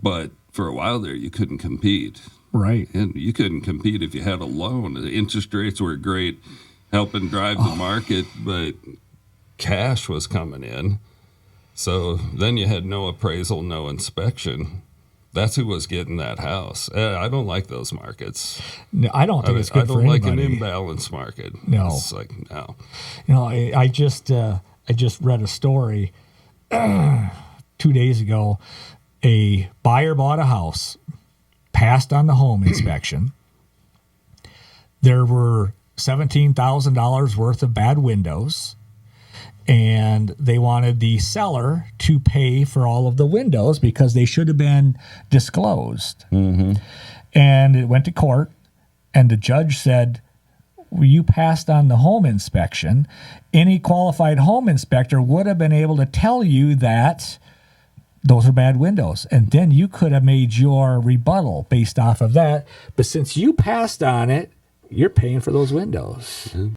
But for a while there, you couldn't compete. Right. And you couldn't compete if you had a loan. The interest rates were great, helping drive the market, but cash was coming in. So then you had no appraisal, no inspection. That's who was getting that house. I don't like those markets. No, I don't think it's good for anybody. I don't like an imbalanced market. No. It's like, no. You know, I just read a story 2 days ago. A buyer bought a house, passed on the home inspection. There were $17,000 worth of bad windows, and they wanted the seller to pay for all of the windows because they should have been disclosed. Mm-hmm. And it went to court, and the judge said, well, you passed on the home inspection. Any qualified home inspector would have been able to tell you that those are bad windows. And then you could have made your rebuttal based off of that. But since you passed on it, you're paying for those windows. Mm-hmm.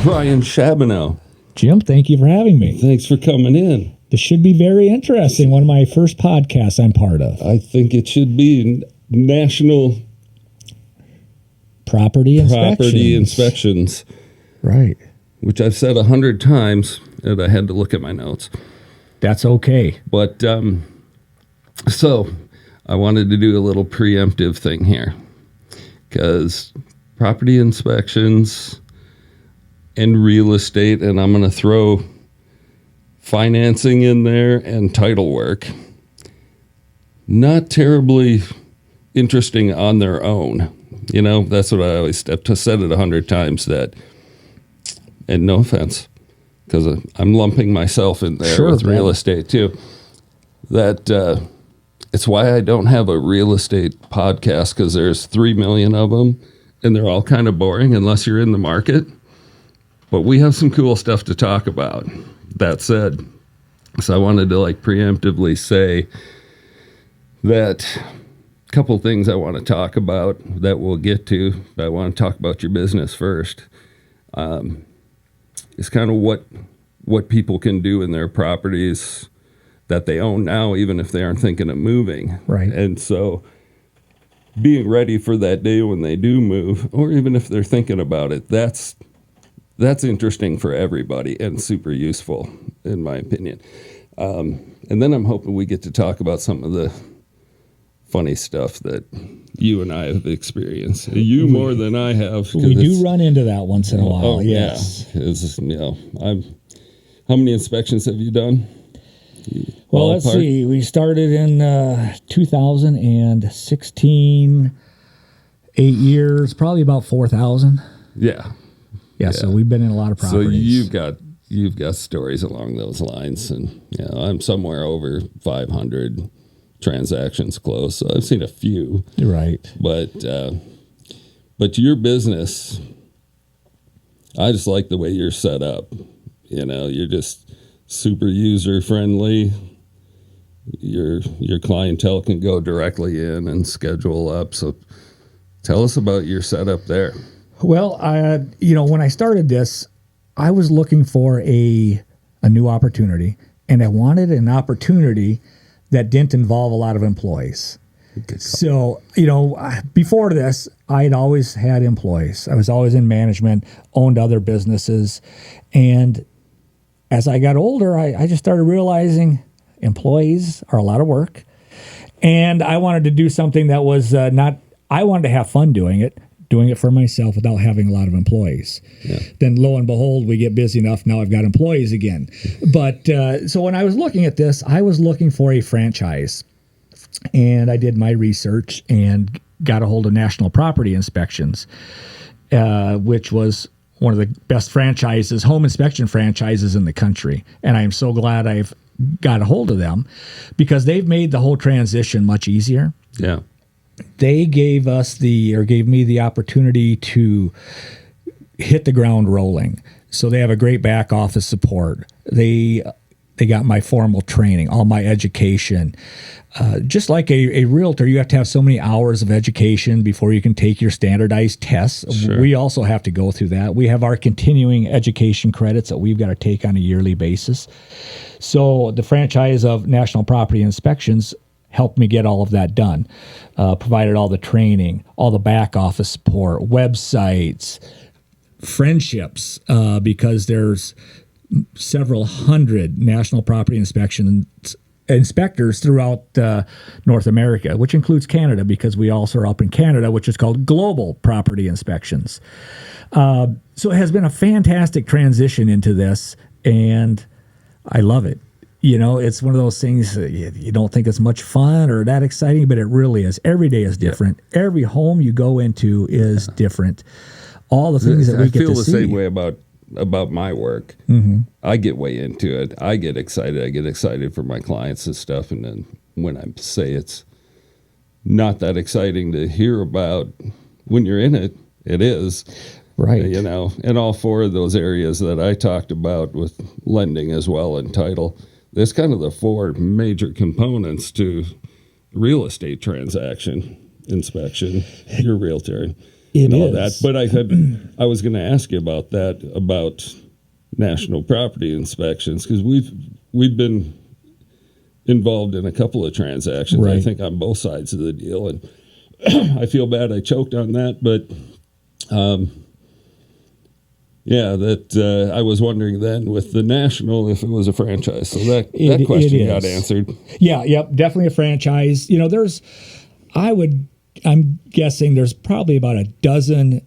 Brian Shabino. Jim, thank you for having me. Thanks for coming in. This should be very interesting. One of my first podcasts I'm part of. I think it should be national property inspections. Right. Which I've said 100 times, and I had to look at my notes. That's okay. But so I wanted to do a little preemptive thing here, because property inspections and real estate, and I'm going to throw financing in there and title work, not terribly interesting on their own. You know, that's what I always have said it 100 times, that, and no offense, because I'm lumping myself in there with real estate too, that it's why I don't have a real estate podcast, because there's 3 million of them, and they're all kind of boring unless you're in the market. But we have some cool stuff to talk about. That said, so I wanted to preemptively say that a couple things I want to talk about that we'll get to, but I want to talk about your business first. It's kind of what people can do in their properties that they own now, even if they aren't thinking of moving. Right. And so being ready for that day when they do move, or even if they're thinking about it, that's interesting for everybody and super useful, in my opinion. And then I'm hoping we get to talk about some of the funny stuff that you and I have experienced. You more than I have. We do run into that once in a while, oh, yes. Yeah. How many inspections have you done? Well, let's see. We started in 2016, 8 years, probably about 4,000. Yeah. Yeah, so we've been in a lot of properties. So you've got stories along those lines, and I'm somewhere over 500 transactions close. So I've seen a few. Right. But your business, I just like the way you're set up. You're just super user friendly. Your clientele can go directly in and schedule up. So tell us about your setup there. Well, when I started this, I was looking for a new opportunity, and I wanted an opportunity that didn't involve a lot of employees. So, before this, I had always had employees. I was always in management, owned other businesses. And as I got older, I just started realizing employees are a lot of work. And I wanted to do something that was I wanted to have fun doing it for myself without having a lot of employees. Yeah. Then lo and behold, we get busy enough. Now I've got employees again. But so when I was looking at this, I was looking for a franchise. And I did my research and got a hold of National Property Inspections, which was one of the best franchises, home inspection franchises in the country. And I'm so glad I've got a hold of them, because they've made the whole transition much easier. Yeah. They gave me the opportunity to hit the ground rolling. So they have a great back office support. They They got my formal training, all my education. Just like a realtor, you have to have so many hours of education before you can take your standardized tests. Sure. We also have to go through that. We have our continuing education credits that we've got to take on a yearly basis. So the franchise of National Property Inspections helped me get all of that done, provided all the training, all the back office support, websites, friendships, because there's several hundred National Property inspectors throughout North America, which includes Canada, because we also are up in Canada, which is called Global Property Inspections. So it has been a fantastic transition into this, and I love it. You know, it's one of those things that you don't think it's much fun or that exciting, but it really is. Every day is different. Yeah. Every home you go into is different. All the things that we get to see. I feel the same way about my work. Mm-hmm. I get way into it. I get excited. I get excited for my clients and stuff. And then when I say it's not that exciting to hear about, when you're in it, it is. Right. You know, and all four of those areas that I talked about with lending as well and title, there's kind of the four major components to real estate transaction inspection, your realtor. It all is. That. But I was going to ask you about that, about national property inspections, because we've been involved in a couple of transactions, right. I think on both sides of the deal, and I feel bad I choked on that, but I was wondering then with the national if it was a franchise, so that question got answered. Yeah, yep, definitely a franchise. You know, I'm guessing there's probably about a dozen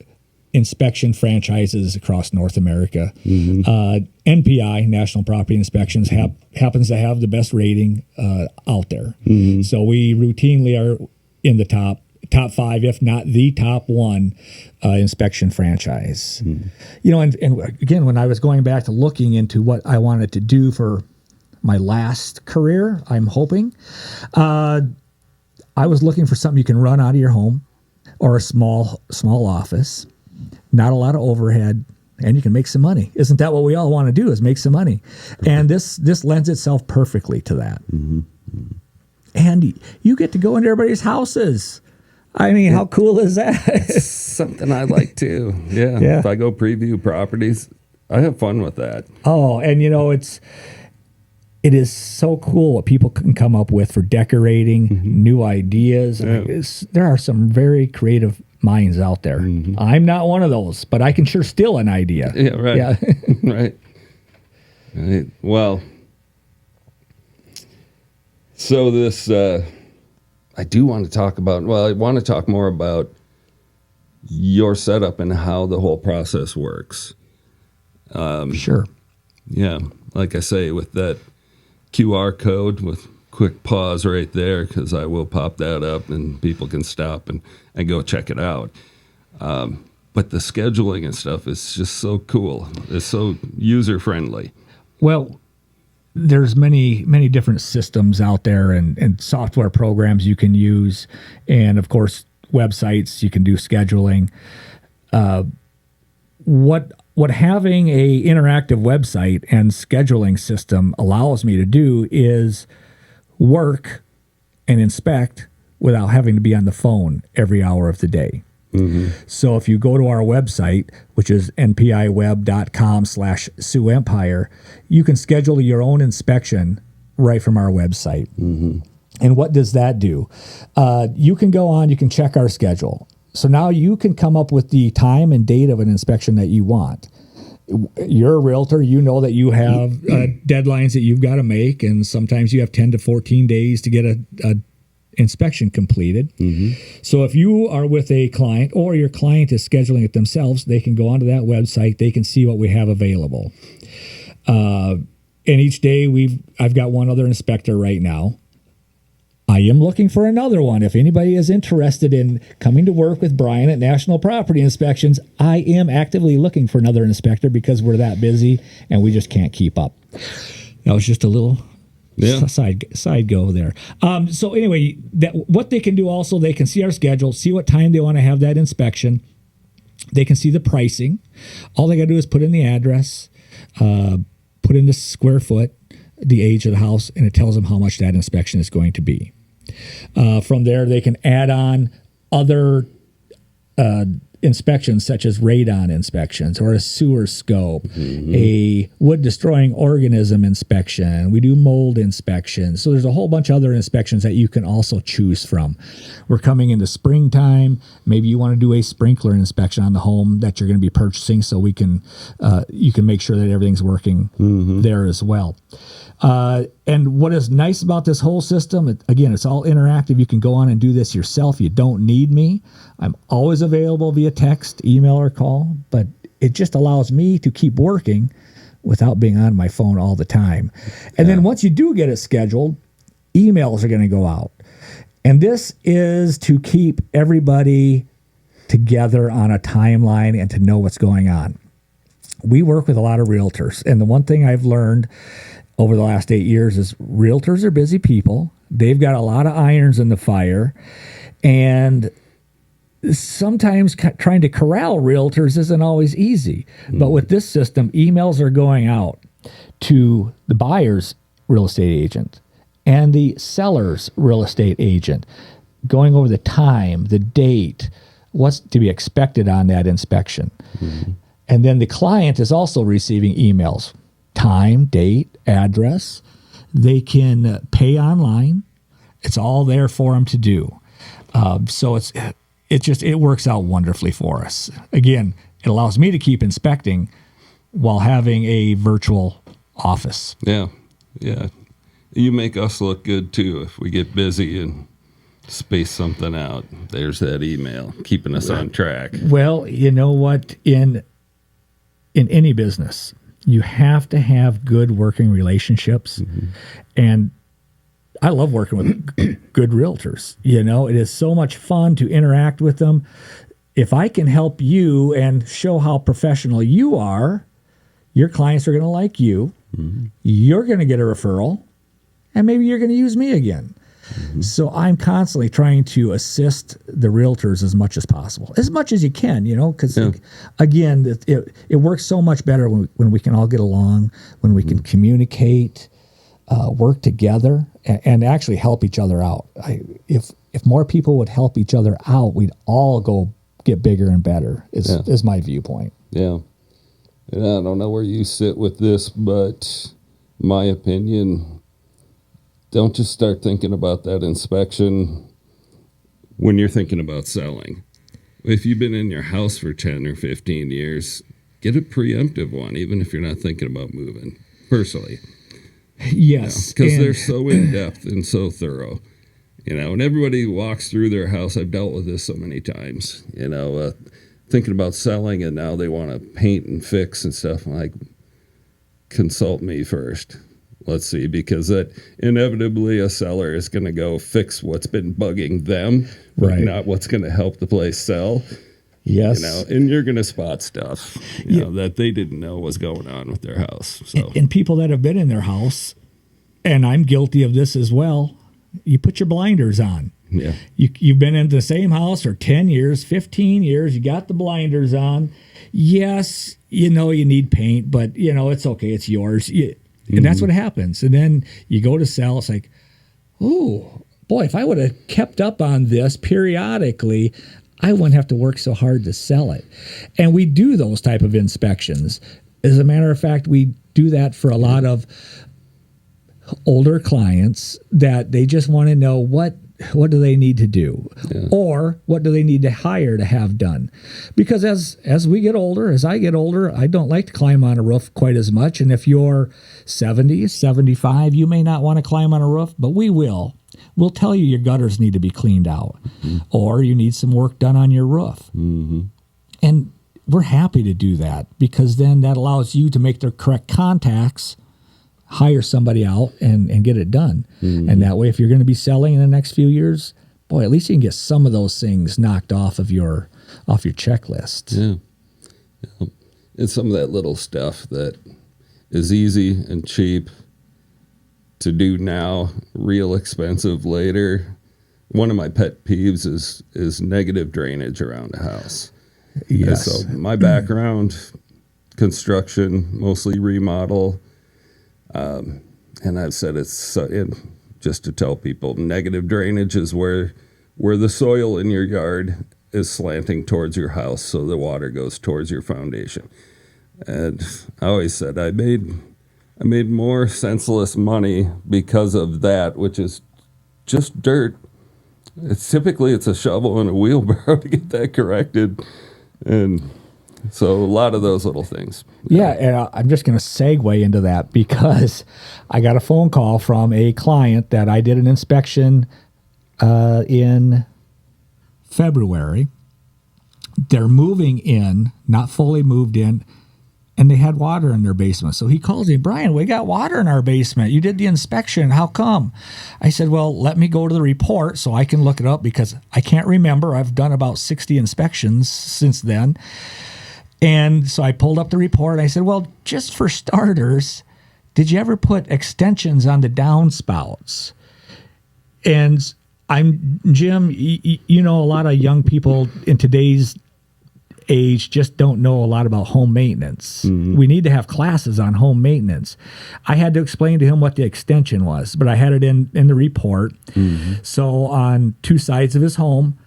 inspection franchises across North America. Mm-hmm. NPI, National Property Inspections, happens to have the best rating out there. Mm-hmm. So we routinely are in the top 5, if not the top one inspection franchise. Mm-hmm. You know, and again, when I was going back to looking into what I wanted to do for my last career, I'm hoping, I was looking for something you can run out of your home or a small office, not a lot of overhead, and you can make some money. Isn't that what we all want to do, is make some money? And this lends itself perfectly to that. Mm-hmm. And you get to go into everybody's houses. I mean, how cool is that? It's something I like too. Yeah. If I go preview properties, I have fun with that. Oh, and you know, it is so cool what people can come up with for decorating, mm-hmm. new ideas. Yeah. There are some very creative minds out there. Mm-hmm. I'm not one of those, but I can sure steal an idea. Yeah, right. Yeah. Right. Well, so this, I do want to talk about, I want to talk more about your setup and how the whole process works. Sure. Yeah. Like I say, with that QR code with quick pause right there, because I will pop that up and people can stop and go check it out. But the scheduling and stuff is just so cool. It's so user-friendly. Well, there's many different systems out there and software programs you can use. And, of course, websites, you can do scheduling. What having a interactive website and scheduling system allows me to do is work and inspect without having to be on the phone every hour of the day. Mm-hmm. So if you go to our website, which is npiweb.com/Sioux Empire, you can schedule your own inspection right from our website. Mm-hmm. And what does that do? You can go on, you can check our schedule. So now you can come up with the time and date of an inspection that you want. You're a realtor, you know that you have deadlines that you've got to make, and sometimes you have 10 to 14 days to get a inspection completed. Mm-hmm. So if you are with a client or your client is scheduling it themselves, they can go onto that website, they can see what we have available. And each day I've got one other inspector right now. I am looking for another one. If anybody is interested in coming to work with Brian at National Property Inspections, I am actively looking for another inspector because we're that busy and we just can't keep up. That was just a little side go there. So anyway, what they can do also, they can see our schedule, see what time they want to have that inspection. They can see the pricing. All they got to do is put in the address, put in the square foot, the age of the house, and it tells them how much that inspection is going to be. From there, they can add on other inspections such as radon inspections or a sewer scope, a wood destroying organism inspection. We do mold inspections. So there's a whole bunch of other inspections that you can also choose from. We're coming into springtime. Maybe you want to do a sprinkler inspection on the home that you're going to be purchasing, so we can you can make sure that everything's working there as well. And what is nice about this whole system, again, it's all interactive. You can go on and do this yourself. You don't need me. I'm always available via text, email, or call, but it just allows me to keep working without being on my phone all the time. And then once you do get it scheduled, emails are going to go out. And this is to keep everybody together on a timeline and to know what's going on. We work with a lot of realtors, and the one thing I've learned over the last 8 years is realtors are busy people. They've got a lot of irons in the fire, and sometimes trying to corral realtors isn't always easy. But with this system, emails are going out to the buyer's real estate agent and the seller's real estate agent, going over the time, the date, what's to be expected on that inspection. And then the client is also receiving emails, time, date, address. They can pay online. It's all there for them to do. So it works out wonderfully for us. Again, it allows me to keep inspecting while having a virtual office. Yeah. You make us look good too if we get busy and space something out. There's that email keeping us on track. Well, you know what? In any business, you have to have good working relationships. And I love working with good realtors. You know, it is so much fun to interact with them. If I can help you and show how professional you are, your clients are going to like you. You're going to get a referral, and maybe you're going to use me again. So I'm constantly trying to assist the realtors as much as possible, as much as you can, you know, because again, it works so much better when we can all get along, when we can communicate, work together, and actually help each other out. If more people would help each other out, we'd all go get bigger and better. Is my viewpoint. Yeah. And I don't know where you sit with this, but my opinion, don't just start thinking about that inspection when you're thinking about selling. If you've been in your house for 10 or 15 years, get a preemptive one, even if you're not thinking about moving, personally. Yes. Because they're so in-depth and so thorough. You know, and everybody walks through their house. I've dealt with this so many times, you know, thinking about selling, and now they want to paint and fix and stuff. I'm like, consult me first. Let's see, because that inevitably a seller is going to go fix what's been bugging them, but not what's going to help the place sell. Yes. You know, and you're going to spot stuff, you know, that they didn't know was going on with their house. So, and people that have been in their house, and I'm guilty of this as well, you put your blinders on. Yeah. You've been in the same house for 10 years, 15 years. You got the blinders on. Yes, you know you need paint, but, you know, it's okay. It's yours. And that's what happens. And then you go to sell. It's like, oh, boy, if I would have kept up on this periodically, I wouldn't have to work so hard to sell it. And we do those type of inspections. As a matter of fact, we do that for a lot of older clients that they just want to know what do they need to do, or what do they need to hire to have done. Because as we get older, as I get older, I don't like to climb on a roof quite as much. And if you're 70, 75, you may not want to climb on a roof, but we will. We'll tell you your gutters need to be cleaned out, or you need some work done on your roof. And we're happy to do that, because then that allows you to make the correct contacts, hire somebody out, and get it done. And that way, if you're going to be selling in the next few years, boy, at least you can get some of those things knocked off your checklist. Yeah. It's some of that little stuff that is easy and cheap to do now, real expensive later. One of my pet peeves is negative drainage around a house. Yes. So my background, construction, mostly remodel, and I've said just to tell people, negative drainage is where the soil in your yard is slanting towards your house, so the water goes towards your foundation. And I always said I made more senseless money because of that, which is just dirt. It's a shovel and a wheelbarrow to get that corrected, and so a lot of those little things. Yeah, and I'm just going to segue into that because I got a phone call from a client that I did an inspection in February. They're moving in, not fully moved in, and they had water in their basement. So he calls me, Brian, we got water in our basement. You did the inspection. How come? I said, well, let me go to the report so I can look it up because I can't remember. I've done about 60 inspections since then. And so I pulled up the report. And I said, well, just for starters, did you ever put extensions on the downspouts? And Jim, you know, a lot of young people in today's age just don't know a lot about home maintenance. Mm-hmm. We need to have classes on home maintenance. I had to explain to him what the extension was, but I had it in the report. Mm-hmm. So on two sides of his home,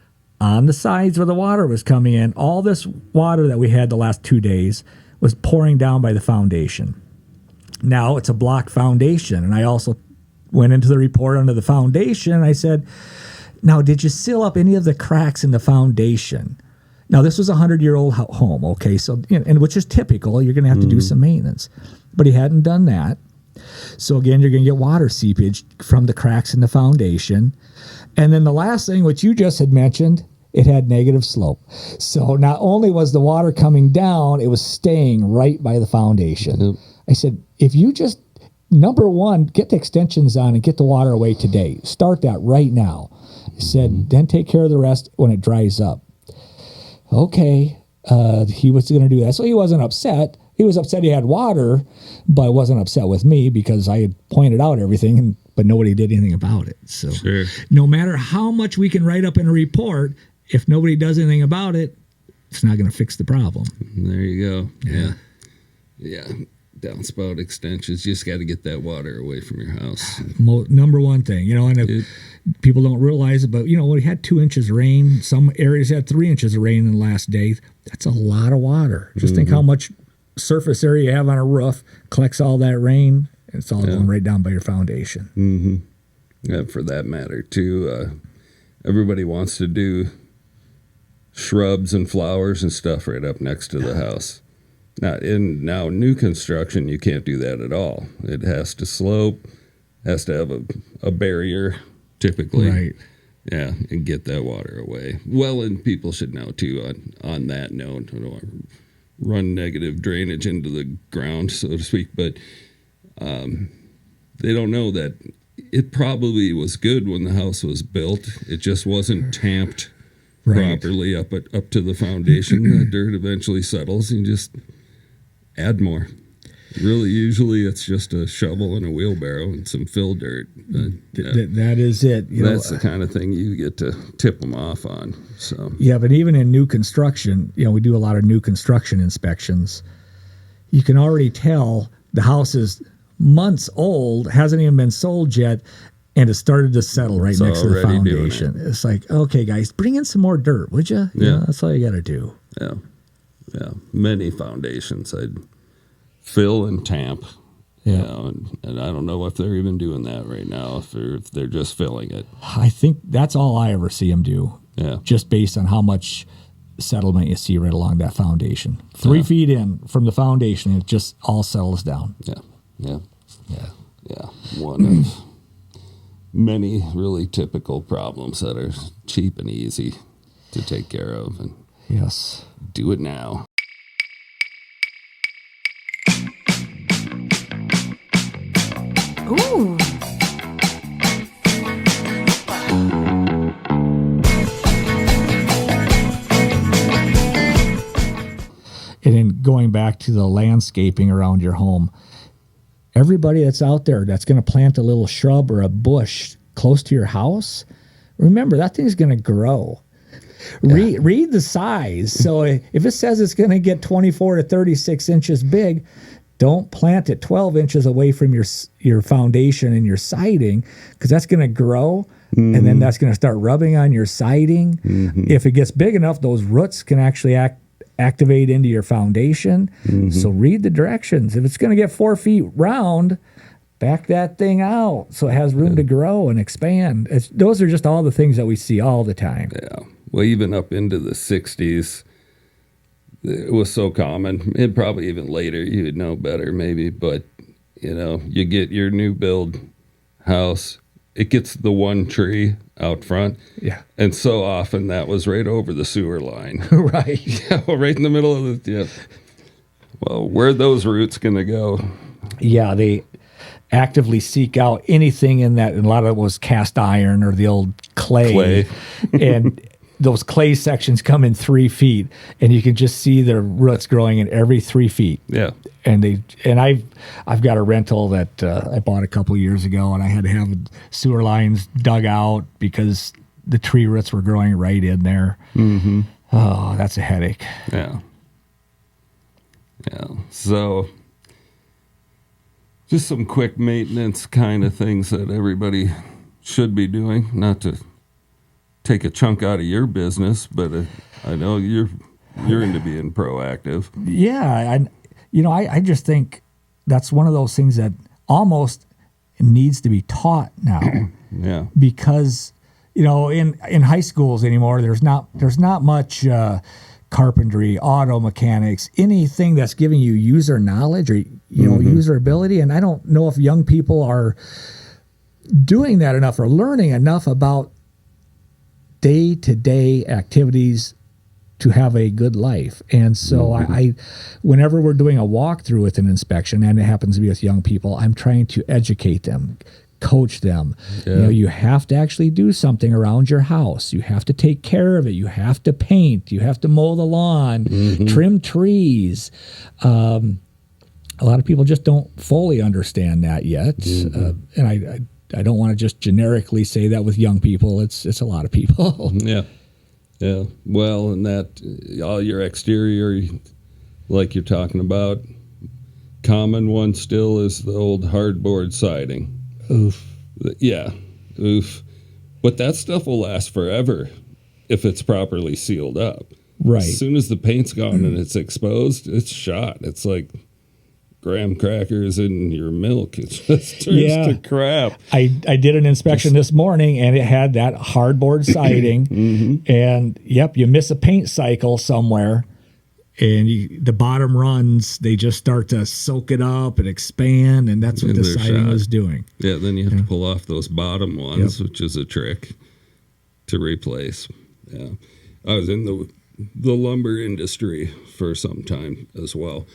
on the sides where the water was coming in, all this water that we had the last 2 days was pouring down by the foundation. Now it's a blocked foundation, and I also went into the report under the foundation, and I said, now, did you seal up any of the cracks in the foundation? Now, this was a 100-year-old home, okay, so, and which is typical. You're going to have to do some maintenance. But he hadn't done that. So, again, you're going to get water seepage from the cracks in the foundation. And then the last thing, which you just had mentioned, it had negative slope. So not only was the water coming down, it was staying right by the foundation. Yep. I said, if you just, number one, get the extensions on and get the water away today. Start that right now. I said, then take care of the rest when it dries up. Okay, he was going to do that. So he wasn't upset. He was upset he had water, but wasn't upset with me because I had pointed out everything, but nobody did anything about it. So sure. No matter how much we can write up in a report, if nobody does anything about it, it's not going to fix the problem. There you go. Yeah. Downspout extensions. You just got to get that water away from your house. Number one thing, and people don't realize it, but we had 2 inches of rain. Some areas had 3 inches of rain in the last day. That's a lot of water. Just think how much surface area you have on a roof, collects all that rain, and it's all going right down by your foundation. Mm-hmm. Yeah, for that matter, too. Everybody wants to do shrubs and flowers and stuff right up next to the house. Now new construction, you can't do that at all. It has to slope, has to have a barrier, typically. Right. Yeah, and get that water away. Well, and people should know, too, on that note, run negative drainage into the ground, so to speak, but they don't know that it probably was good when the house was built. It just wasn't tamped properly up to the foundation. The dirt eventually settles and just add more. Really, usually it's just a shovel and a wheelbarrow and some fill dirt. But, that is it. That's the kind of thing you get to tip them off on. So yeah, but even in new construction, we do a lot of new construction inspections. You can already tell the house is months old, hasn't even been sold yet, and it started to settle right next to the foundation. It's like, okay, guys, bring in some more dirt, would you? Yeah, that's all you got to do. Yeah. Many foundations I'd fill and tamp. Yeah, and I don't know if they're even doing that right now, if they're just filling it. I think that's all I ever see them do. Yeah, just based on how much settlement you see right along that foundation. 3 feet in from the foundation, it just all settles down. Yeah. One of many really typical problems that are cheap and easy to take care of. And yes, do it now. Ooh. And then going back to the landscaping around your home, everybody that's out there that's going to plant a little shrub or a bush close to your house, remember that thing's going to grow. Read the size. So if it says it's going to get 24 to 36 inches big, Don't plant it 12 inches away from your foundation and your siding, because that's going to grow, and then that's going to start rubbing on your siding. If it gets big enough, those roots can actually activate into your foundation. So read the directions. If it's going to get 4 feet round, back that thing out so it has room to grow and expand. Those are just all the things that we see all the time. Yeah. Well, even up into the 60s, it was so common. And probably even later, you would know better maybe. But, you get your new build house, it gets the one tree out front. Yeah. And so often that was right over the sewer line. Right. Yeah, right in the middle of the, Well, where are those roots going to go? Yeah, they actively seek out anything in that, and a lot of it was cast iron or the old clay. And those clay sections come in 3 feet, and you can just see the roots growing in every 3 feet. Yeah. And I've got a rental that I bought a couple of years ago, and I had to have sewer lines dug out because the tree roots were growing right in there. Oh, that's a headache. Yeah. So just some quick maintenance kind of things that everybody should be doing, not to take a chunk out of your business, but I know you're into being proactive. Yeah, I just think that's one of those things that almost needs to be taught now. Yeah. Because in high schools anymore, there's not much carpentry, auto mechanics, anything that's giving you user knowledge or user ability. And I don't know if young people are doing that enough or learning enough about day-to-day activities to have a good life. And so I whenever we're doing a walkthrough with an inspection, and it happens to be with young people, I'm trying to educate them, coach them. Yeah. You have to actually do something around your house. You have to take care of it. You have to paint. You have to mow the lawn, trim trees. A lot of people just don't fully understand that yet. And I don't want to just generically say that with young people. It's a lot of people. Yeah. Yeah. Well, and that all your exterior, like you're talking about, common one still is the old hardboard siding. Oof. Yeah. Oof. But that stuff will last forever if it's properly sealed up. Right. As soon as the paint's gone and it's exposed, it's shot. It's like graham crackers in your milk. It just turns to crap. I did an inspection this morning, and it had that hardboard siding. And, you miss a paint cycle somewhere, and the bottom runs, they just start to soak it up and expand, and that's what the siding was doing. Yeah, then you have to pull off those bottom ones, which is a trick to replace. Yeah. I was in the lumber industry for some time as well,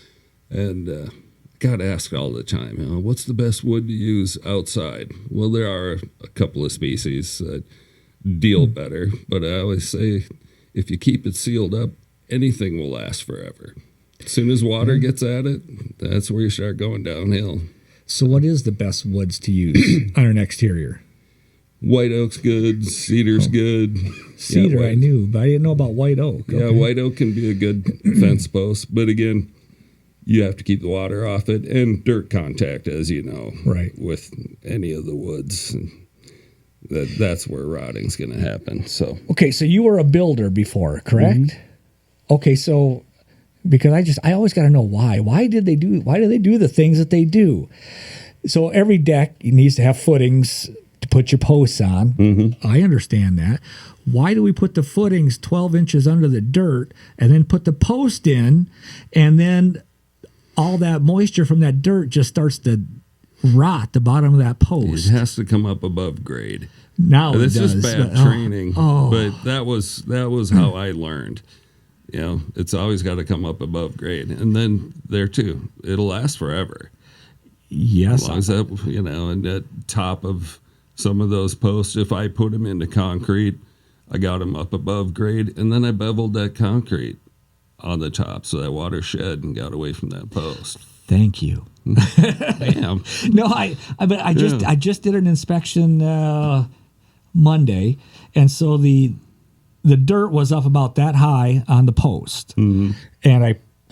and got asked all the time, what's the best wood to use outside? Well, there are a couple of species that deal better, but I always say if you keep it sealed up, anything will last forever. As soon as water gets at it, that's where you start going downhill. So what is the best woods to use on an exterior? White oak's good, cedar's good. Cedar I knew, but I didn't know about white oak. Yeah, white oak can be a good fence post, but again, you have to keep the water off it and dirt contact, as you know, right, with any of the woods. That's where rotting's going to happen. So okay, so you were a builder before, correct? Okay, so because I always got to know why. Why do they do the things that they do? So every deck needs to have footings to put your posts on. I understand that. Why do we put the footings 12 inches under the dirt and then put the post in, and then all that moisture from that dirt just starts to rot the bottom of that post? It has to come up above grade. Now it's just bad training, but that was how I learned. It's always got to come up above grade, and then there too, it'll last forever. Yes, as long as that, and at top of some of those posts, if I put them into concrete, I got them up above grade, and then I beveled that concrete on the top so that water shed and got away from that post. Thank you. Damn. No, I just did an inspection Monday, and so the dirt was up about that high on the post, and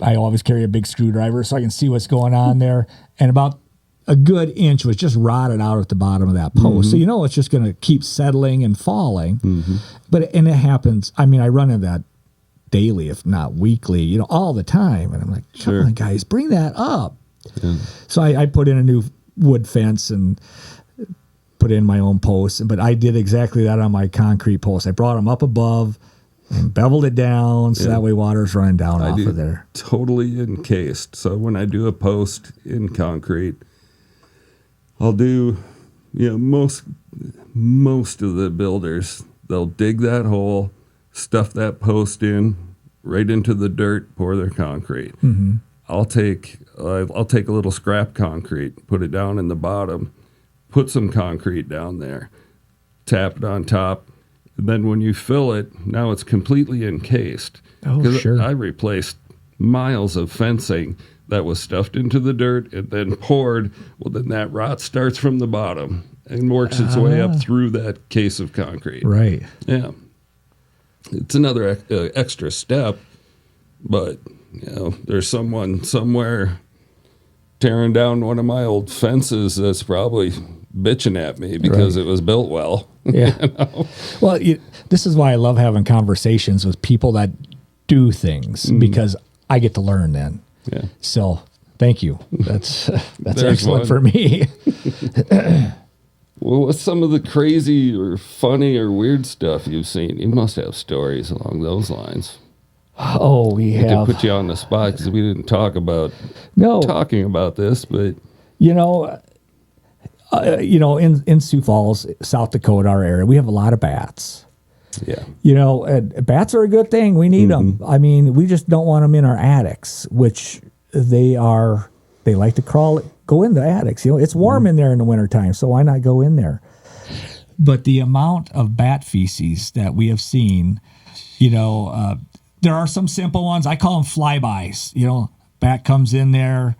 I always carry a big screwdriver so I can see what's going on there. And about a good inch was just rotted out at the bottom of that post. So it's just going to keep settling and falling. And it happens. I mean, I run into that daily, if not weekly, all the time. And I'm like, come on, guys, bring that up. Yeah. So I put in a new wood fence and put in my own posts. But I did exactly that on my concrete post. I brought them up above and beveled it down so that way water's running down off of there. Totally encased. So when I do a post in concrete, I'll do, most of the builders, they'll dig that hole, stuff that post in, right into the dirt, pour their concrete. I'll take a little scrap concrete, put it down in the bottom, put some concrete down there, tap it on top, and then when you fill it, now it's completely encased. Oh, sure. I replaced miles of fencing that was stuffed into the dirt and then poured. Well, then that rot starts from the bottom and works its way up through that case of concrete. Right. Yeah. It's another extra step, but, there's someone somewhere tearing down one of my old fences that's probably bitching at me because it was built well. Yeah. Well, this is why I love having conversations with people that do things because I get to learn then. Yeah. So thank you. That's excellent for me. Well, what's some of the crazy or funny or weird stuff you've seen? You must have stories along those lines. Oh, we have. To put you on the spot because we didn't talk about talking about this, but in Sioux Falls, South Dakota, our area, we have a lot of bats. Yeah. Bats are a good thing. We need them. I mean, we just don't want them in our attics, which they like to go in the attics. It's warm in there in the wintertime, so why not go in there? But the amount of bat feces that we have seen, there are some simple ones. I call them flybys. Bat comes in there,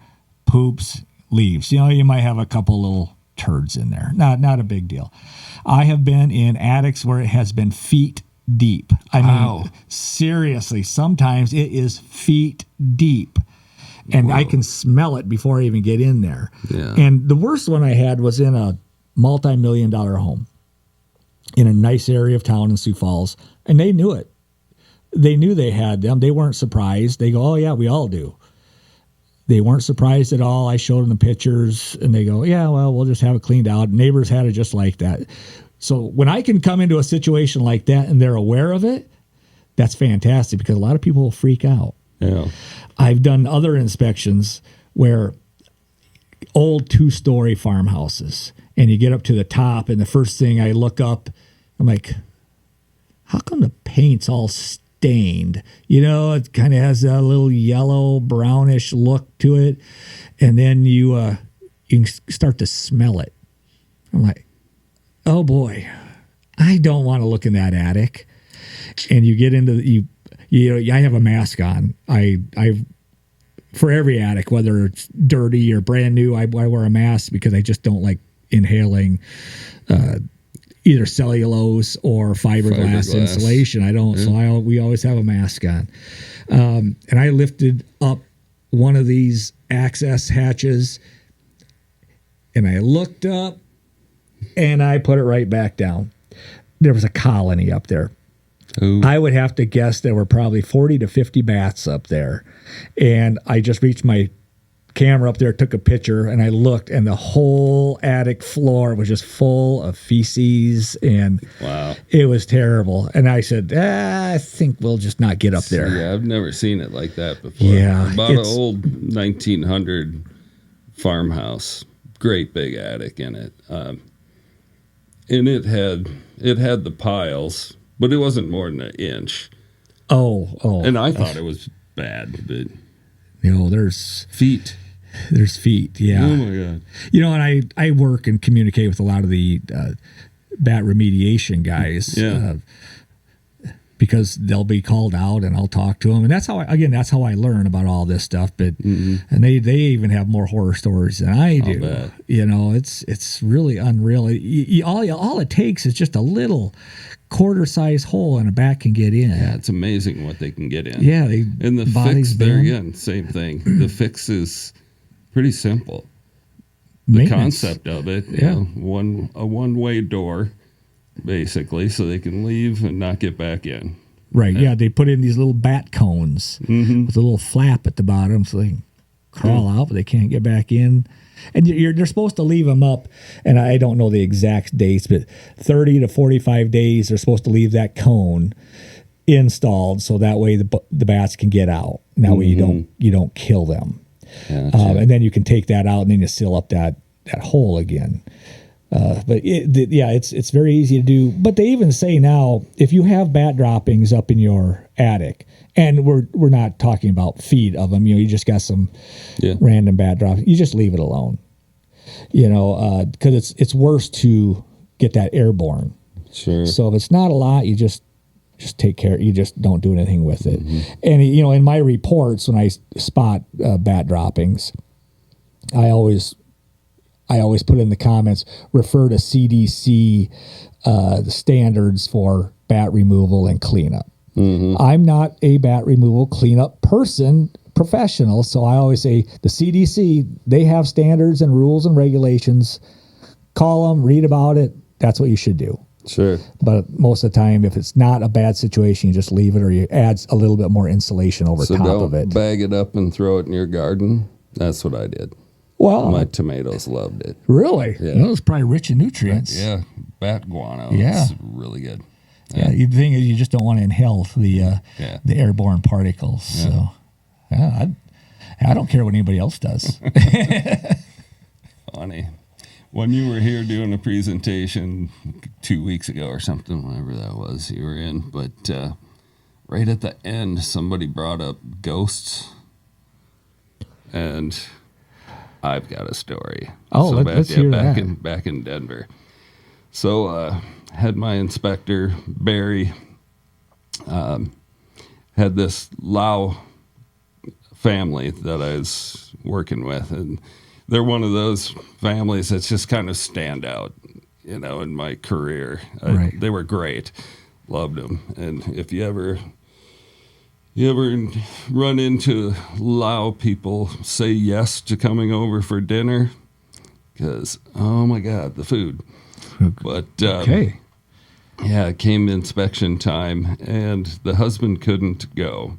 poops, leaves. You might have a couple little turds in there. Not a big deal. I have been in attics where it has been feet deep. I mean, seriously, sometimes it is feet deep. And I can smell it before I even get in there. Yeah. And the worst one I had was in a multi-million-dollar home in a nice area of town in Sioux Falls. And they knew it. They knew they had them. They weren't surprised. They go, oh, yeah, we all do. They weren't surprised at all. I showed them the pictures, and they go, yeah, well, we'll just have it cleaned out. Neighbors had it just like that. So when I can come into a situation like that and they're aware of it, that's fantastic because a lot of people will freak out. Yeah. I've done other inspections where old 2-story farmhouses, and you get up to the top, and the first thing I look up, I'm like, how come the paint's all stained? It kind of has a little yellow, brownish look to it, and then you can start to smell it. I'm like, oh boy, I don't want to look in that attic. And you get into I have a mask on. I for every attic, whether it's dirty or brand new, I wear a mask because I just don't like inhaling either cellulose or fiberglass insulation. I don't, so we always have a mask on. And I lifted up one of these access hatches, and I looked up, and I put it right back down. There was a colony up there. Ooh. I would have to guess there were probably 40 to 50 bats up there. And I just reached my camera up there, took a picture, and I looked, and the whole attic floor was just full of feces, and it was terrible. And I said, I think we'll just not get up there. Yeah, I've never seen it like that before. Yeah. I bought an old 1900 farmhouse, great big attic in it. And it had the piles, but it wasn't more than an inch. Oh. And I thought it was bad, but... there's feet. There's feet, yeah. Oh, my God. And I work and communicate with a lot of the bat remediation guys. Yeah. Because they'll be called out and I'll talk to them. And that's how I learn about all this stuff. But and they even have more horror stories than I do. Bet. It's really unreal. All it takes is just a little quarter-size hole and a bat can get in. Yeah, it's amazing what they can get in. Yeah, and the fix there again, same thing. The fix is pretty simple. The concept of it, you know, a one-way door, basically, so they can leave and not get back in. Right. Yeah, they put in these little bat cones with a little flap at the bottom, so they can crawl out, but they can't get back in. And they're supposed to leave them up, and I don't know the exact dates, but 30 to 45 days they're supposed to leave that cone installed, so that way the bats can get out. That way you don't kill them. And then you can take that out, and then you seal up that hole again. It's very easy to do. But they even say now, if you have bat droppings up in your attic, and we're not talking about feet of them, you just got some random bat droppings, you just leave it alone. Because it's worse to get that airborne. Sure. So if it's not a lot, you just take care. You just don't do anything with it. And in my reports, when I spot bat droppings, I always put in the comments, refer to CDC standards for bat removal and cleanup. I'm not a bat removal cleanup professional, so I always say the CDC, they have standards and rules and regulations. Call them, read about it. That's what you should do. Sure. But most of the time, if it's not a bad situation, you just leave it, or you add a little bit more insulation over top of it. Bag it up and throw it in your garden. That's what I did. Well, my tomatoes loved it. Really? Yeah. It was probably rich in nutrients. Yeah, bat guano. Yeah, it's really good. Yeah, the thing is, you just don't want to inhale the airborne particles. Yeah. So, I don't care what anybody else does. Funny. When you were here doing a presentation 2 weeks ago or something, whatever that was, you were in, but right at the end, somebody brought up ghosts, and I've got a story. Oh, let's hear that. Back in Denver. So, had my inspector, Barry, had this Lao family that I was working with, and they're one of those families that's just kind of stand out, in my career. Right. They were great. Loved them. And if you ever run into Lao people, say yes to coming over for dinner, because, oh my God, the food. But, okay. Yeah, it came inspection time, and the husband couldn't go.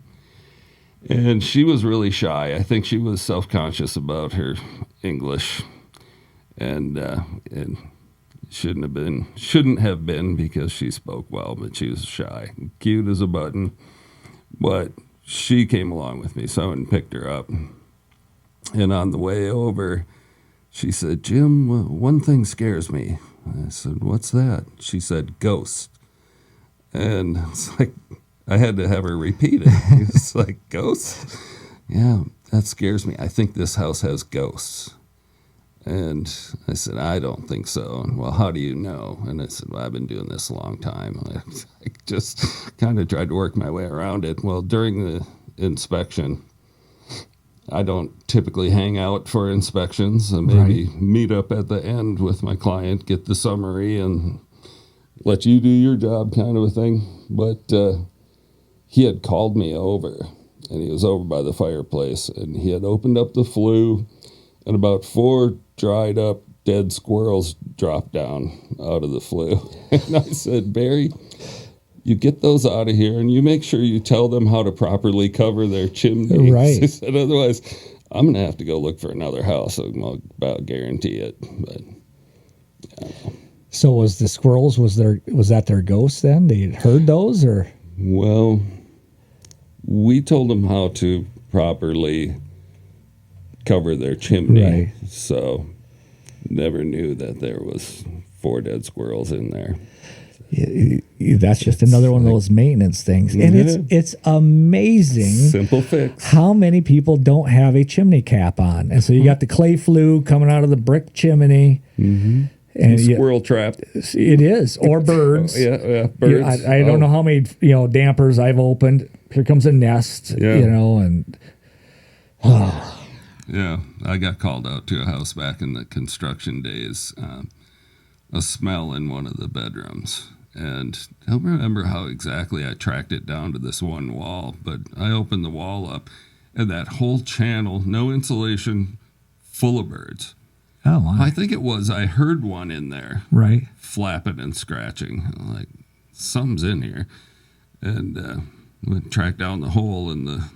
And she was really shy. I think she was self-conscious about her English, and shouldn't have been because she spoke well, but she was shy, cute as a button. But she came along with me, so I went and picked her up. And on the way over, she said, "Jim, one thing scares me." I said, "What's that?" She said, "Ghosts." And it's like, I had to have her repeat it. It's like, "Ghosts?" "Yeah, that scares me. I think this house has ghosts." And I said, "I don't think so." And, "Well, how do you know?" And I said, "Well, I've been doing this a long time." I just kind of tried to work my way around it. Well, during the inspection, I don't typically hang out for inspections. And maybe meet up at the end with my client, get the summary, and let you do your job, kind of a thing. But he had called me over, and he was over by the fireplace, and he had opened up the flue, and about 4 dried up dead squirrels dropped down out of the flue. And I said, "Barry, you get those out of here, and you make sure you tell them how to properly cover their chimney." Right. He said, "Otherwise, I'm going to have to go look for another house. I'll about guarantee it." But so was the squirrels? Was that their ghosts then? They had heard those, or? Well, we told them how to properly cover their chimney. Right. So never knew that there was 4 dead squirrels in there. That's just another one of those maintenance things. And it's amazing. Simple fix. How many people don't have a chimney cap on? And so you got the clay flue coming out of the brick chimney. Mm-hmm. And squirrel trap. It is. Or birds. Yeah, birds. I don't know how many dampers I've opened. Here comes a nest, and yeah, I got called out to a house back in the construction days. A smell in one of the bedrooms. And I don't remember how exactly I tracked it down to this one wall, but I opened the wall up, and that whole channel, no insulation, full of birds. Oh, wow. I think it was, I heard one in there. Right. Flapping and scratching. I'm like, something's in here. And went tracked down the hole in the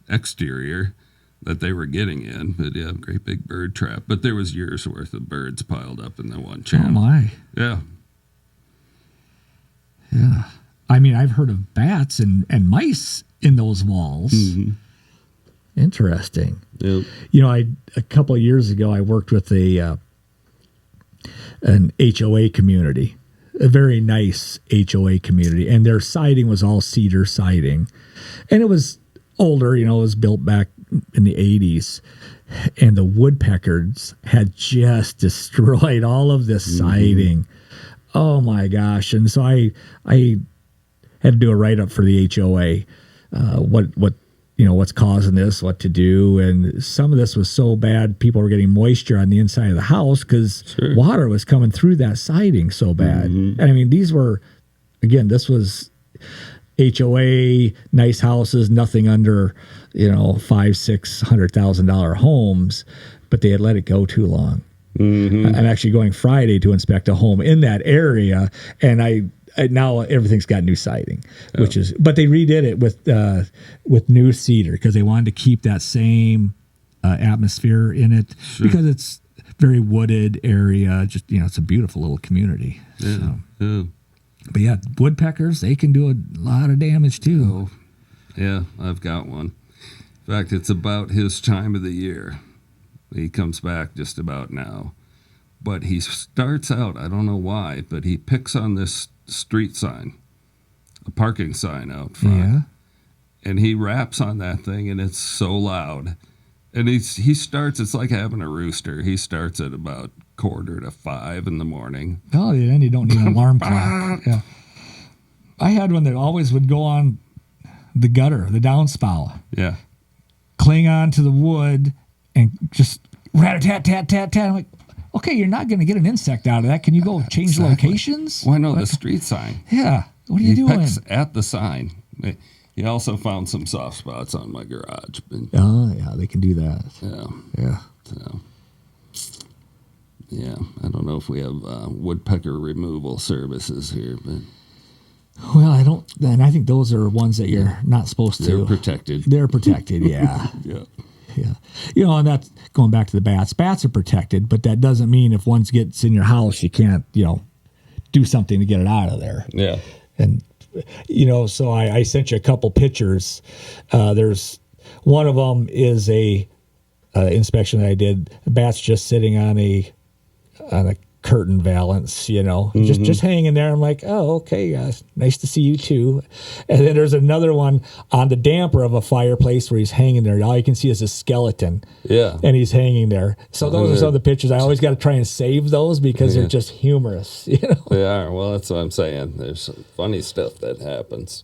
exterior that they were getting in. But yeah, great big bird trap. But there was years worth of birds piled up in the one channel. Oh, my. Yeah. Yeah. I mean, I've heard of bats and mice in those walls. Mm-hmm. Interesting. Yep. You know, a couple of years ago, I worked with an HOA community, a very nice HOA community, and their siding was all cedar siding, and it was older. You know, it was built back in the 80s, and the woodpeckers had just destroyed all of this siding. Oh my gosh! And so I had to do a write up for the HOA. What you know, what's causing this, what to do. And some of this was so bad, people were getting moisture on the inside of the house because water was coming through that siding so bad. And I mean, these were, again, this was HOA, nice houses, nothing under, you know, $500,000-$600,000 homes, but they had let it go too long. I'm actually going Friday to inspect a home in that area, and now everything's got new siding, which is, but they redid it with new cedar because they wanted to keep that same atmosphere in it because it's very wooded area. Just, you know, it's a beautiful little community. Yeah. So. Yeah. But yeah, woodpeckers, they can do a lot of damage too. Oh, yeah, I've got one. In fact, it's about his time of the year. He comes back just about now. But he starts out, I don't know why, but he picks on this street sign, a parking sign out front. Yeah. And he raps on that thing, and it's so loud. And he starts, it's like having a rooster. He starts at about 4:45 in the morning. Oh, yeah, then you don't need an alarm clock. Yeah. I had one that always would go on the gutter, the downspout. Yeah. Cling on to the wood and just rat-a-tat-tat-tat-tat. I'm like, okay, you're not going to get an insect out of that. Can you go change locations? Why no, the street sign. Yeah. What are you doing? He picks at the sign. He also found some soft spots on my garage. Oh, yeah, they can do that. Yeah. Yeah. So, yeah, I don't know if we have woodpecker removal services here, but... Well, I don't, and I think those are ones that you're not supposed to. They're protected. They're protected, yeah. Yeah. Yeah. You know, and that's going back to the bats. Bats are protected, but that doesn't mean if one gets in your house, you can't, you know, do something to get it out of there. Yeah. And, you know, so I sent you a couple pictures. There's one of them is a inspection that I did. The bat's just sitting on a curtain valance, you know, just hanging there. I'm like, oh, okay, nice to see you too. And then there's another one on the damper of a fireplace where he's hanging there. All you can see is his skeleton. Yeah. And he's hanging there. So those are some of the pictures. I always got to try and save those because they're just humorous, you know. They are. Well, that's what I'm saying. There's some funny stuff that happens.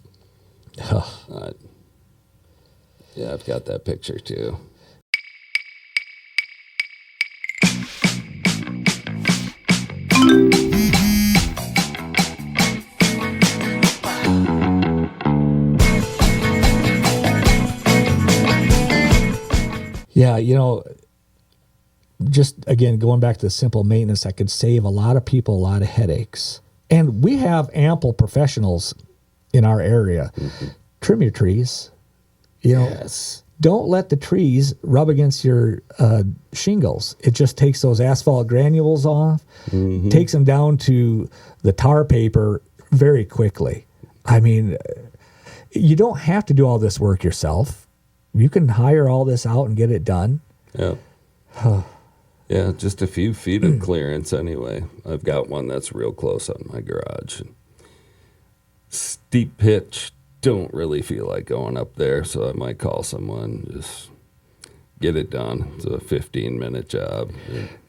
Yeah, I've got that picture too. Yeah, you know, just again, going back to the simple maintenance, I could save a lot of people a lot of headaches. And we have ample professionals in our area. Trim your trees. You know, don't let the trees rub against your shingles. It just takes those asphalt granules off, takes them down to the tar paper very quickly. I mean, you don't have to do all this work yourself. You can hire all this out and get it done. Yeah. Yeah, just a few feet of clearance anyway. I've got one that's real close on my garage. Steep pitch, don't really feel like going up there, so I might call someone, just get it done. It's a 15-minute job.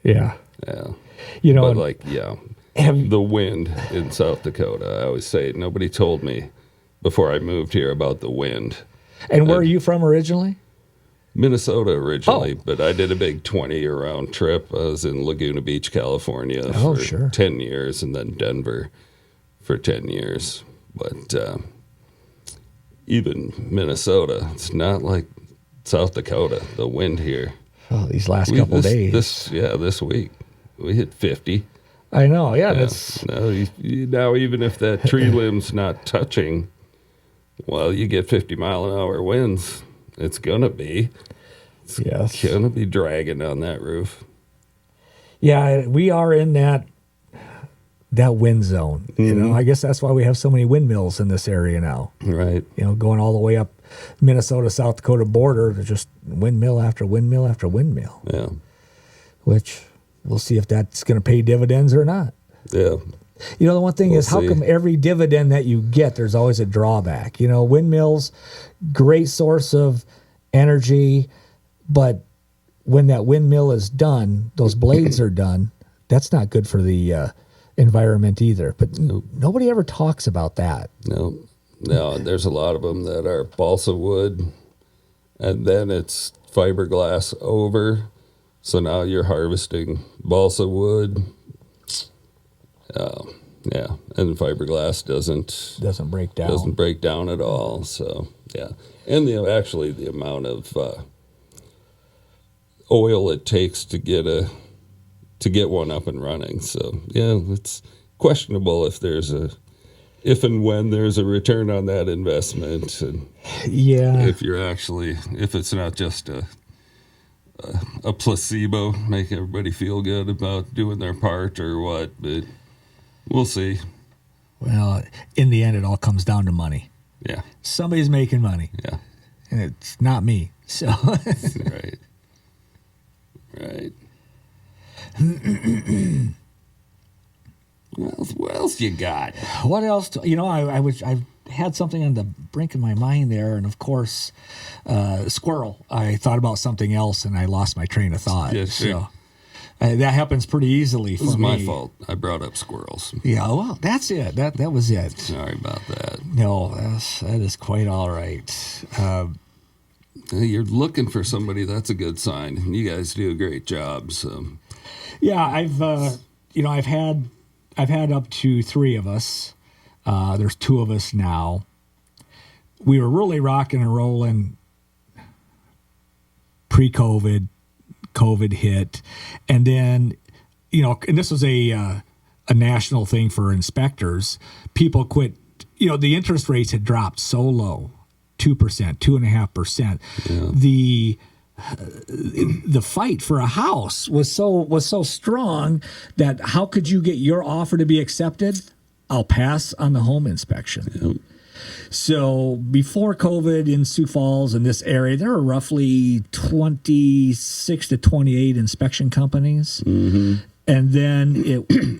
Yeah. Yeah. You know, but the wind in South Dakota, I always say, nobody told me before I moved here about the wind. And where are you from originally? Minnesota originally, but I did a big 20-year round trip. I was in Laguna Beach, California for 10 years, and then Denver. for 10 years. But even Minnesota, it's not like South Dakota. The wind here. Oh, these last couple days. This week we hit 50. I know. Yeah, Yeah. that's Now even if that tree limb's not touching, well, you get 50-mile-an-hour winds. It's gonna be dragging on that roof. Yeah, we are in that wind zone. You know, I guess that's why we have so many windmills in this area now. Right. You know, going all the way up Minnesota, South Dakota border, there's just windmill after windmill after windmill. Yeah. Which we'll see if that's going to pay dividends or not. Yeah. You know, the one thing is, how see. come every dividend that you get, there's always a drawback? You know, windmills, great source of energy, but when that windmill is done, those blades are done, that's not good for the environment either. But nobody ever talks about that. No, there's a lot of them that are balsa wood, and then it's fiberglass over. So now you're harvesting balsa wood. Yeah, and fiberglass Doesn't break down. Doesn't break down at all. So yeah, and the amount of oil it takes to get one up and running. So yeah, it's questionable if and when there's a return on that investment, and Yeah. if it's not just a placebo, make everybody feel good about doing their part or what, but we'll see. Well, in the end, it all comes down to money. Yeah. Somebody's making money, Yeah. and it's not me. So, Right. What else you got? what else? I had something on the brink of my mind there, and of course, squirrel. I thought about something else, and I lost my train of thought. Yeah, sure. So that happens pretty easily for me. This is my fault. I brought up squirrels. Yeah, well, that's it. That was it. Sorry about that. No, that is quite all right. You're looking for somebody. That's a good sign. You guys do a great job. So, Yeah, I've had up to 3 of us. There's 2 of us now. We were really rocking and rolling pre-COVID. COVID hit, and then and this was a national thing for inspectors. People quit. The interest rates had dropped so low, 2%, 2.5%. Yeah. The fight for a house was so strong that how could you get your offer to be accepted? I'll pass on the home inspection. Yep. So before COVID in Sioux Falls in this area, there were roughly 26 to 28 inspection companies. Mm-hmm. And then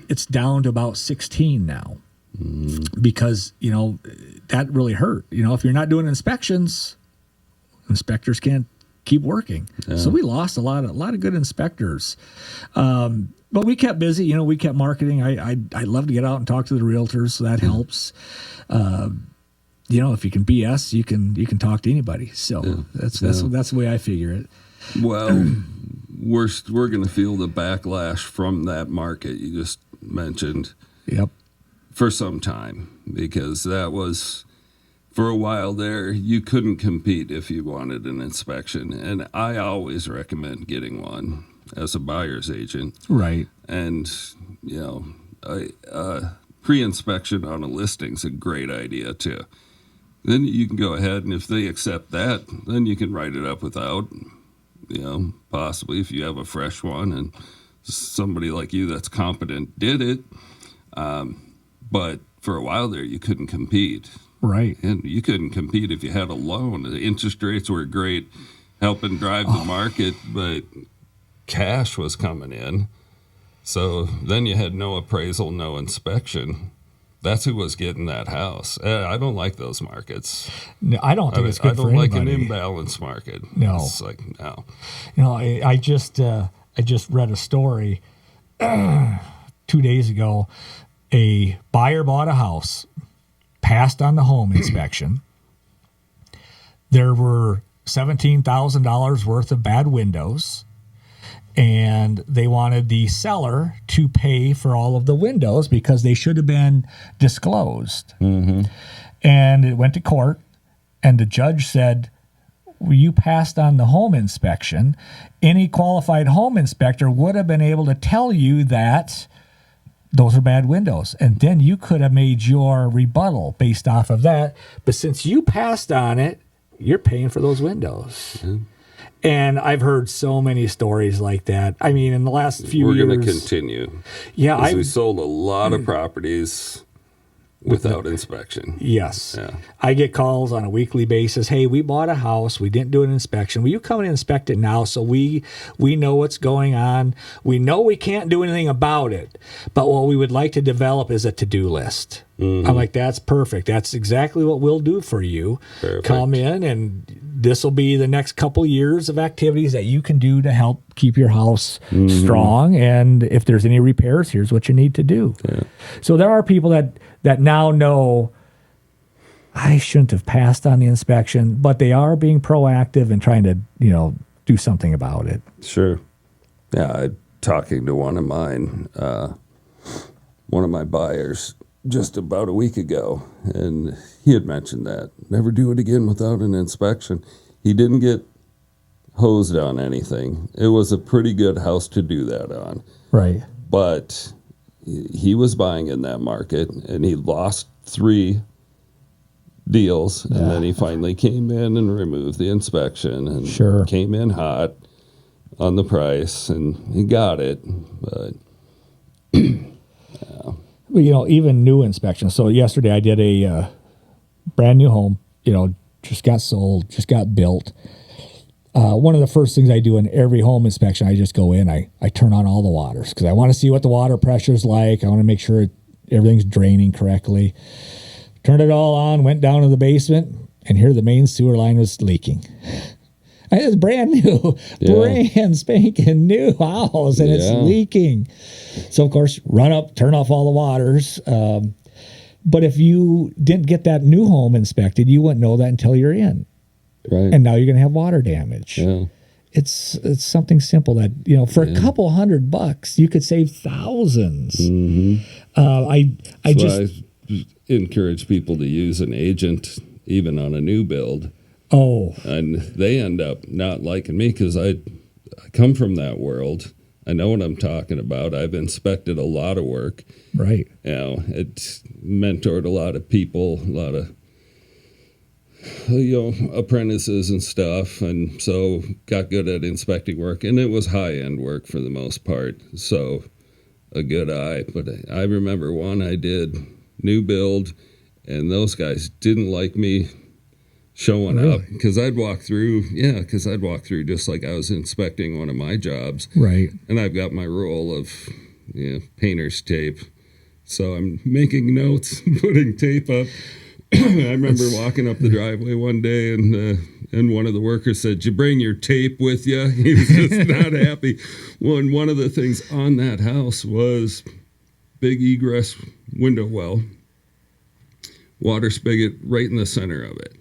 it's down to about 16 now. Mm-hmm. Because, that really hurt. If you're not doing inspections, inspectors can't keep working. Yeah. So we lost a lot of good inspectors. But we kept busy, we kept marketing. I love to get out and talk to the realtors, so that helps. If you can BS, you can talk to anybody. So that's the way I figure it. Well, we're going to feel the backlash from that market you just mentioned. Yep. For some time, because that was, for a while there, you couldn't compete if you wanted an inspection. And I always recommend getting one as a buyer's agent. Right. And, pre-inspection on a listing's a great idea too. Then you can go ahead, and if they accept that, then you can write it up without, possibly if you have a fresh one and somebody like you that's competent did it. But for a while there, you couldn't compete. Right. And you couldn't compete if you had a loan. The interest rates were great, helping drive the market, but cash was coming in. So then you had no appraisal, no inspection. That's who was getting that house. I don't like those markets. No, I don't think it's good for anybody. I don't like an imbalanced market. No. It's like, no. I just read a story 2 days ago. A buyer bought a house, passed on the home inspection. There were $17,000 worth of bad windows. and they wanted the seller to pay for all of the windows because they should have been disclosed. Mm-hmm. And it went to court, and the judge said, well, you passed on the home inspection. Any qualified home inspector would have been able to tell you that those are bad windows, and then you could have made your rebuttal based off of that. But since you passed on it, you're paying for those windows. Mm-hmm. And I've heard so many stories like that. I mean, in the last few years. We're going to continue. Yeah. We sold a lot of properties without inspection. Yes. Yeah. I get calls on a weekly basis. Hey, we bought a house. We didn't do an inspection. Will you come and inspect it now so we know what's going on? We know we can't do anything about it, but what we would like to develop is a to-do list. Mm-hmm. I'm like, that's perfect. That's exactly what we'll do for you. Perfect. Come in, and this will be the next couple years of activities that you can do to help keep your house strong. And if there's any repairs, here's what you need to do. Yeah. So there are people that now know I shouldn't have passed on the inspection, but they are being proactive and trying to, do something about it. Sure. Yeah, talking to one of mine, one of my buyers just about a week ago, and he had mentioned that. Never do it again without an inspection. He didn't get hosed on anything. It was a pretty good house to do that on. Right. But he was buying in that market, and he lost 3 deals, and then he finally came in and removed the inspection and came in hot on the price, and he got it. But well, even new inspections. So yesterday I did a brand new home, just got sold, just got built. One of the first things I do in every home inspection, I just go in, I turn on all the waters because I want to see what the water pressure is like. I want to make sure everything's draining correctly. Turned it all on, went down to the basement, and here the main sewer line was leaking. It's brand new, brand spanking new house, and it's leaking. So, of course, run up, turn off all the waters. But if you didn't get that new home inspected, you wouldn't know that until you're in. Right. And now you're going to have water damage. Yeah. It's something simple that, for a couple $100, you could save thousands. Mm-hmm. I just encourage people to use an agent even on a new build. Oh. And they end up not liking me because I come from that world. I know what I'm talking about. I've inspected a lot of work. Right. It's mentored a lot of people, a lot of apprentices and stuff, and so got good at inspecting work, and it was high-end work for the most part, so a good eye. But I remember one I did new build, and those guys didn't like me showing up because I'd walk through just like I was inspecting one of my jobs, right? And I've got my roll of painter's tape, so I'm making notes, putting tape up. I remember walking up the driveway one day, and one of the workers said, "Did you bring your tape with you?" He was just not happy. One of the things on that house was big egress window well, water spigot right in the center of it,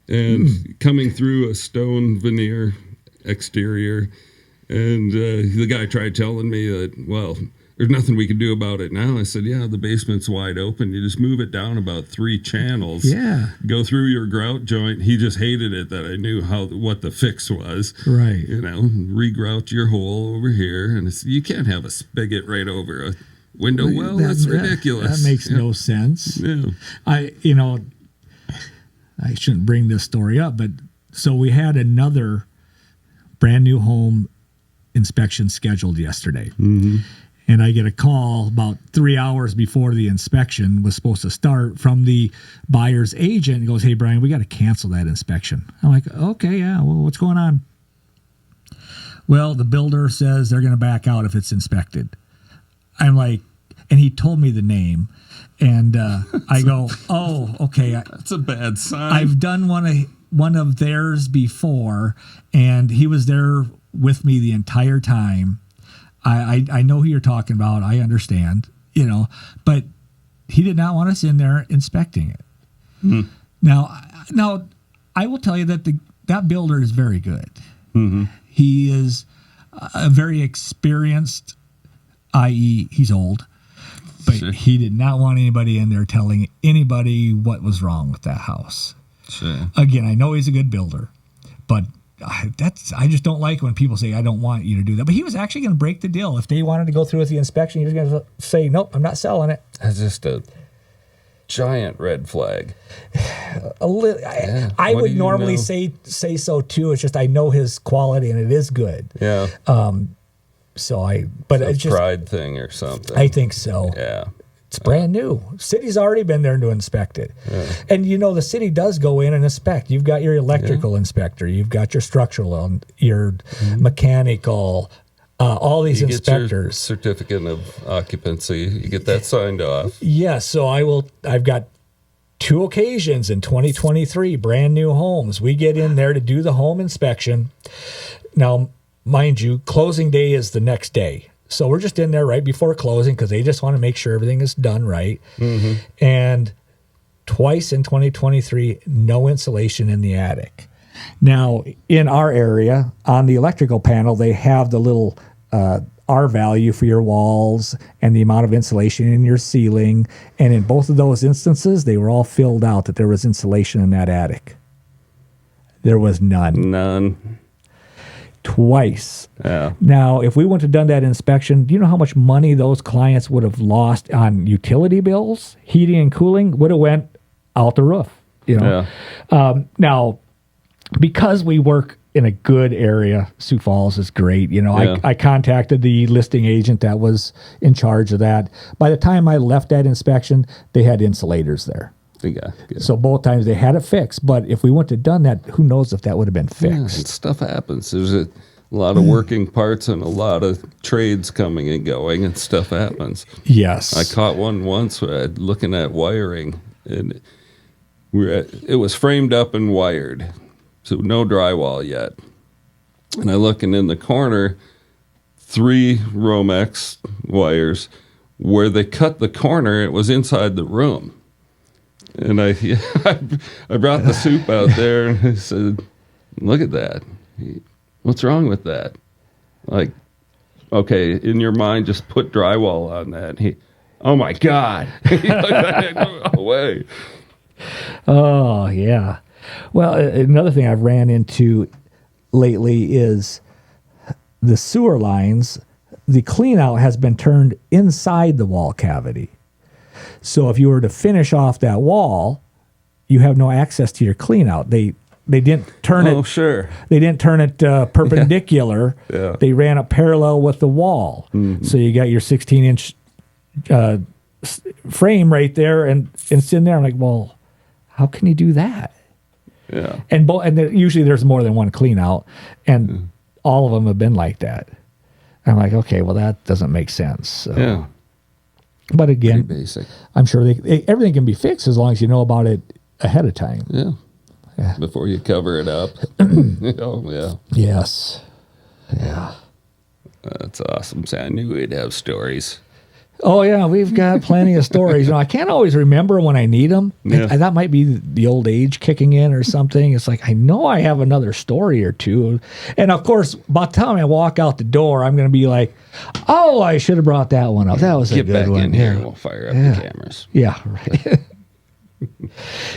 and coming through a stone veneer exterior. And the guy tried telling me that, well, there's nothing we can do about it now. I said, yeah, the basement's wide open. You just move it down about 3 channels. Yeah. Go through your grout joint. He just hated it that I knew what the fix was. Right. Regrout your hole over here. And you can't have a spigot right over a window well. That's ridiculous. That makes no sense. Yeah. I shouldn't bring this story up, but so we had another brand new home inspection scheduled yesterday. Mm-hmm. And I get a call about 3 hours before the inspection was supposed to start from the buyer's agent. He goes, "Hey, Brian, we got to cancel that inspection." I'm like, "Okay, yeah, well, what's going on?" Well, the builder says they're going to back out if it's inspected. I'm like, and he told me the name. And I go, "Oh, okay." That's a bad sign. I've done one of theirs before, and he was there with me the entire time. I know who you're talking about. I understand, but he did not want us in there inspecting it. Mm. Now, I will tell you that that builder is very good. Mm-hmm. He is a very experienced, i.e., he's old, but Sure. he did not want anybody in there telling anybody what was wrong with that house. Sure. Again, I know he's a good builder, but I just don't like when people say, I don't want you to do that. But he was actually going to break the deal. If they wanted to go through with the inspection, he was going to say, nope, I'm not selling it. That's just a giant red flag. I would normally say so too. It's just I know his quality and it is good. Yeah. But it's just pride thing or something. I think so. Yeah. It's brand new. City's already been there to inspect it. Yeah. And the city does go in and inspect. You've got your electrical inspector, you've got your structural, your mechanical, all these inspectors. Get your certificate of occupancy. You get that signed off. Yeah, so I've got 2 occasions in 2023, brand new homes. We get in there to do the home inspection. Now, mind you, closing day is the next day. So we're just in there right before closing because they just want to make sure everything is done right. Mm-hmm. And twice in 2023, no insulation in the attic. Now, in our area, on the electrical panel, they have the little R value for your walls and the amount of insulation in your ceiling. And in both of those instances, they were all filled out that there was insulation in that attic. There was none. None. Twice. Yeah. Now, if we wouldn't have done that inspection, do you know how much money those clients would have lost on utility bills? Heating and cooling would have went out the roof. Yeah. Now, because we work in a good area, Sioux Falls is great. I contacted the listing agent that was in charge of that. By the time I left that inspection, they had insulators there. Yeah. So both times they had it fixed. But if we wouldn't have done that, who knows if that would have been fixed. Yeah, stuff happens. There's a lot of working parts and a lot of trades coming and going, and stuff happens. Yes. I caught one once looking at wiring, and it was framed up and wired, so no drywall yet. And I looking in the corner, 3 Romex wires. Where they cut the corner, it was inside the room. And I brought the soup out there and I said, look at that. What's wrong with that? Like, okay, in your mind, just put drywall on that. Oh my God. No way. Oh, yeah. Well, another thing I've ran into lately is the sewer lines. The clean out has been turned inside the wall cavity. So if you were to finish off that wall, you have no access to your clean out. They didn't turn it. Oh, sure. They didn't turn it perpendicular. Yeah. They ran it parallel with the wall. Mm-hmm. So you got your 16-inch frame right there, and it's in there. I'm like, well, how can you do that? Yeah. And usually there's more than one clean out, and all of them have been like that. I'm like, okay, well, that doesn't make sense. So. Yeah. But again, pretty basic. I'm sure everything can be fixed as long as you know about it ahead of time. Yeah. Before you cover it up. Yeah. Yes. Yeah. That's awesome. So I knew we'd have stories. Oh, yeah. We've got plenty of stories. I can't always remember when I need them. Yeah. That might be the old age kicking in or something. It's like, I know I have another story or two. And, of course, by the time I walk out the door, I'm going to be like, oh, I should have brought that one up. That was a good one. Get back in here and we'll fire up the cameras. Yeah, right.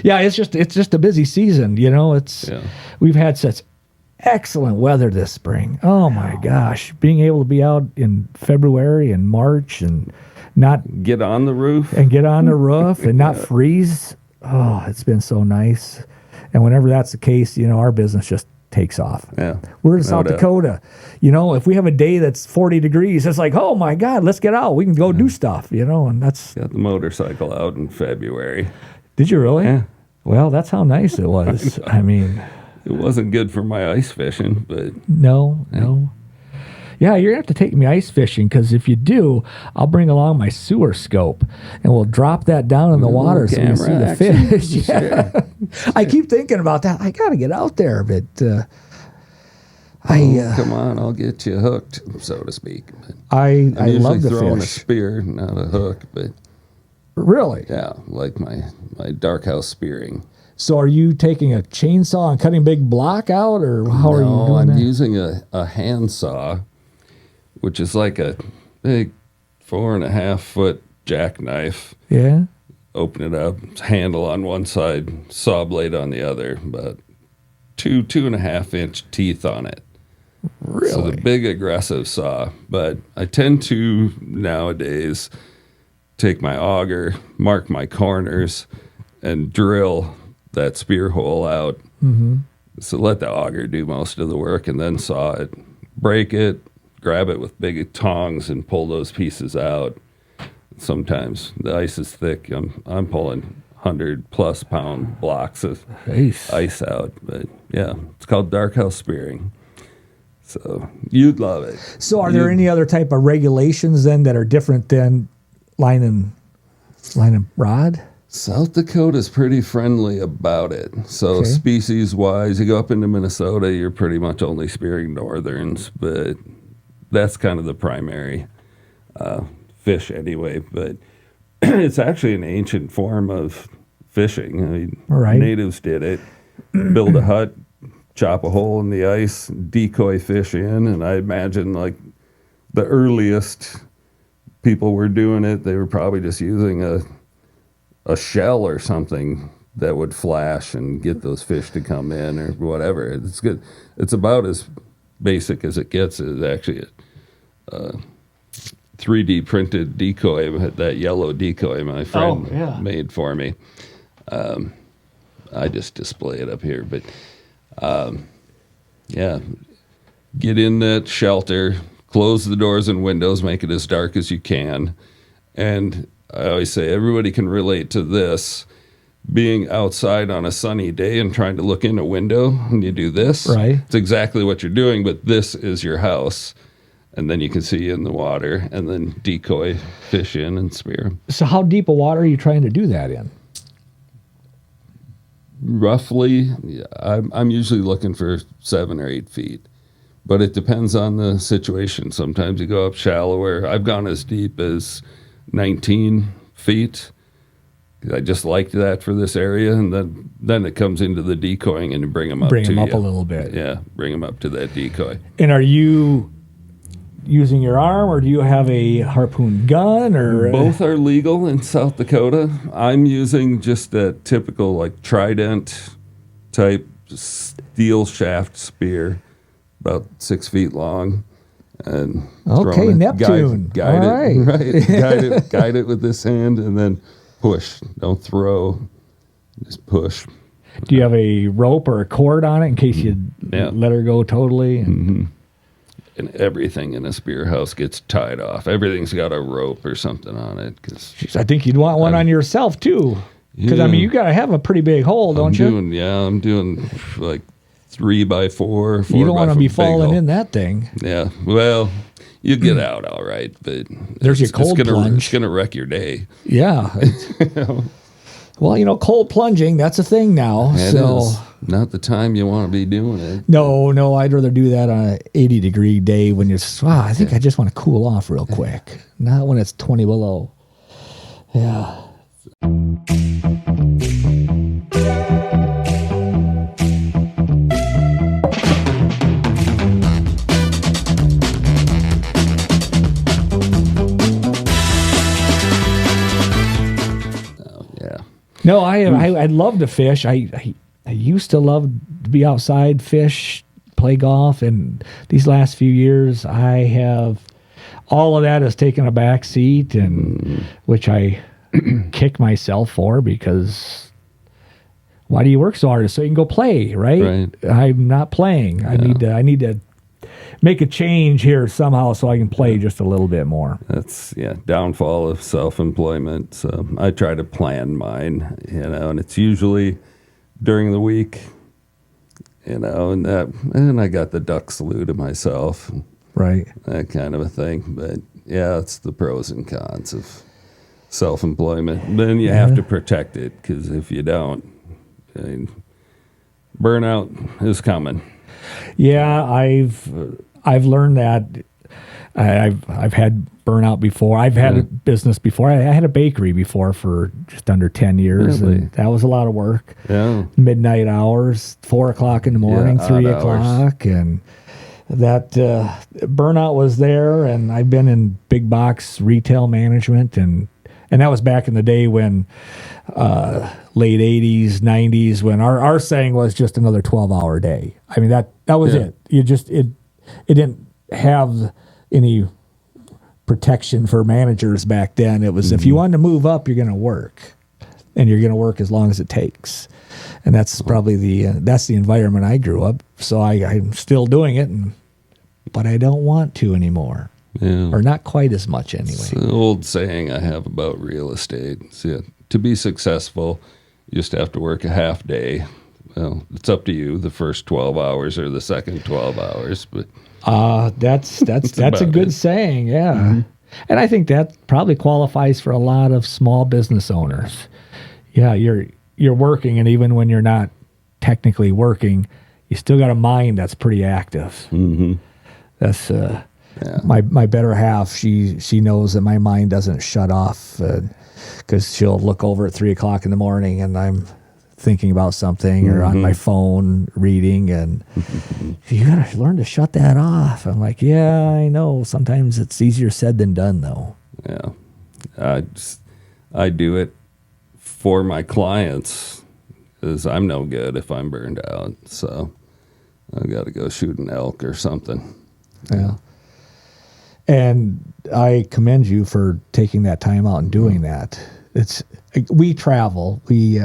Yeah, it's just a busy season. We've had such excellent weather this spring. Oh, my gosh. Being able to be out in February and March and not get on the roof and not freeze. Oh, it's been so nice. And whenever that's the case, our business just takes off. Yeah. We're in South Dakota. If we have a day that's 40 degrees, it's like, oh my God, let's get out. We can go do stuff, and that's. Got the motorcycle out in February. Did you really? Yeah. Well, that's how nice it was. I mean. It wasn't good for my ice fishing, but. No. Yeah, you're going to have to take me ice fishing, because if you do, I'll bring along my sewer scope, and we'll drop that down in the water so we can see the fish. Yeah. Sure. I keep thinking about that. I got to get out there, but come on, I'll get you hooked, so to speak. I love the throwing fish. A spear, not a hook, but really, yeah, like my dark house spearing. So are you taking a chainsaw and cutting a big block out, or how are you doing I'm that? using a handsaw. which is like a big 4.5-foot jackknife. Yeah. Open it up, handle on one side, saw blade on the other, about 2.5-inch teeth on it. Really? So the big aggressive saw. But I tend to nowadays take my auger, mark my corners, and drill that spear hole out. Mm-hmm. So let the auger do most of the work, and then saw it, break it, grab it with big tongs, and pull those pieces out. Sometimes the ice is thick. I'm pulling 100+ pound blocks of ice out. But yeah, it's called dark house spearing. So you'd love it. So are there any other type of regulations then that are different than line and rod? South Dakota's pretty friendly about it. So species wise, you go up into Minnesota, you're pretty much only spearing northerns, but that's kind of the primary fish anyway. But it's actually an ancient form of fishing. I mean, natives did it. Build a hut, chop a hole in the ice, decoy fish in, and I imagine like the earliest people were doing it, they were probably just using a shell or something that would flash and get those fish to come in or whatever. It's good. It's about as basic as it gets. It's actually a 3D printed decoy, that yellow decoy my friend made for me. I just display it up here, but get in that shelter, close the doors and windows, make it as dark as you can. And I always say everybody can relate to this. Being outside on a sunny day and trying to look in a window and you do this. Right. It's exactly what you're doing, but this is your house. And then you can see in the water and then decoy fish in and spear. So how deep a water are you trying to do that in? Roughly, I'm usually looking for 7 or 8 feet. But it depends on the situation. Sometimes you go up shallower. I've gone as deep as 19 feet. I just liked that for this area, and then it comes into the decoying, and you bring them up. Bring them up a little bit. Yeah, bring them up to that decoy. And are you using your arm, or do you have a harpoon gun? Or both are legal in South Dakota. I'm using just a typical like trident type steel shaft spear, about 6 feet long. And Neptune. Guide it with this hand, and then push. Don't throw. Just push. Do you have a rope or a cord on it in case you let her go totally? And everything in a spear house gets tied off. Everything's got a rope or something on it. I think you'd want one on yourself too, because I mean you got to have a pretty big hole, don't you? I'm doing like 3x4. You don't want to be falling in that thing. Yeah. Well, you get out all right, but there's your cold plunge. It's gonna wreck your day. Yeah. Well, cold plunging, that's a thing now. It is not the time you want to be doing it. No, I'd rather do that on an 80-degree day when you're, I think I just want to cool off real quick. Not when it's 20 below. Yeah. No, I'd love to fish. I used to love to be outside, fish, play golf, and these last few years I have all of that has taken a back seat, and which I kick myself for, because why do you work so hard? So you can go play, right? I'm not playing. I need to make a change here somehow so I can play just a little bit more. That's downfall of self-employment. So I try to plan mine, and it's usually during the week, and I got the duck slew to myself, right? That kind of a thing. But it's the pros and cons of self-employment. Then you have to protect it, because if you don't, burnout is coming. Yeah, I've learned that. I've had burnout before. I've had a business before. I had a bakery before for just under 10 years. Really? And that was a lot of work. Yeah. Midnight hours, 4 o'clock in the morning, 3 o'clock. And that burnout was there, and I've been in big box retail management, and that was back in the day when late 80s, 90s, when our saying was just another 12-hour day. I mean, that was it. You just it didn't have any protection for managers back then. It was if you wanted to move up, you're going to work, and you're going to work as long as it takes. And that's probably that's the environment I grew up. So I'm still doing it, but I don't want to anymore. Yeah. Or not quite as much anyway. It's an old saying I have about real estate. To be successful, you just have to work a half day. Well, it's up to you, the first 12 hours or the second 12 hours. But that's a good saying, yeah. Mm-hmm. And I think that probably qualifies for a lot of small business owners. Yeah, you're working, and even when you're not technically working, you still got a mind that's pretty active. Mm-hmm. That's my better half. She knows that my mind doesn't shut off because she'll look over at 3:00 in the morning, and I'm thinking about something or on my phone reading, and you gotta learn to shut that off. I'm like, yeah, I know. Sometimes it's easier said than done, though. Yeah, I do it for my clients, because I'm no good if I'm burned out. So I got to go shoot an elk or something. Yeah. And I commend you for taking that time out and doing that. We travel. We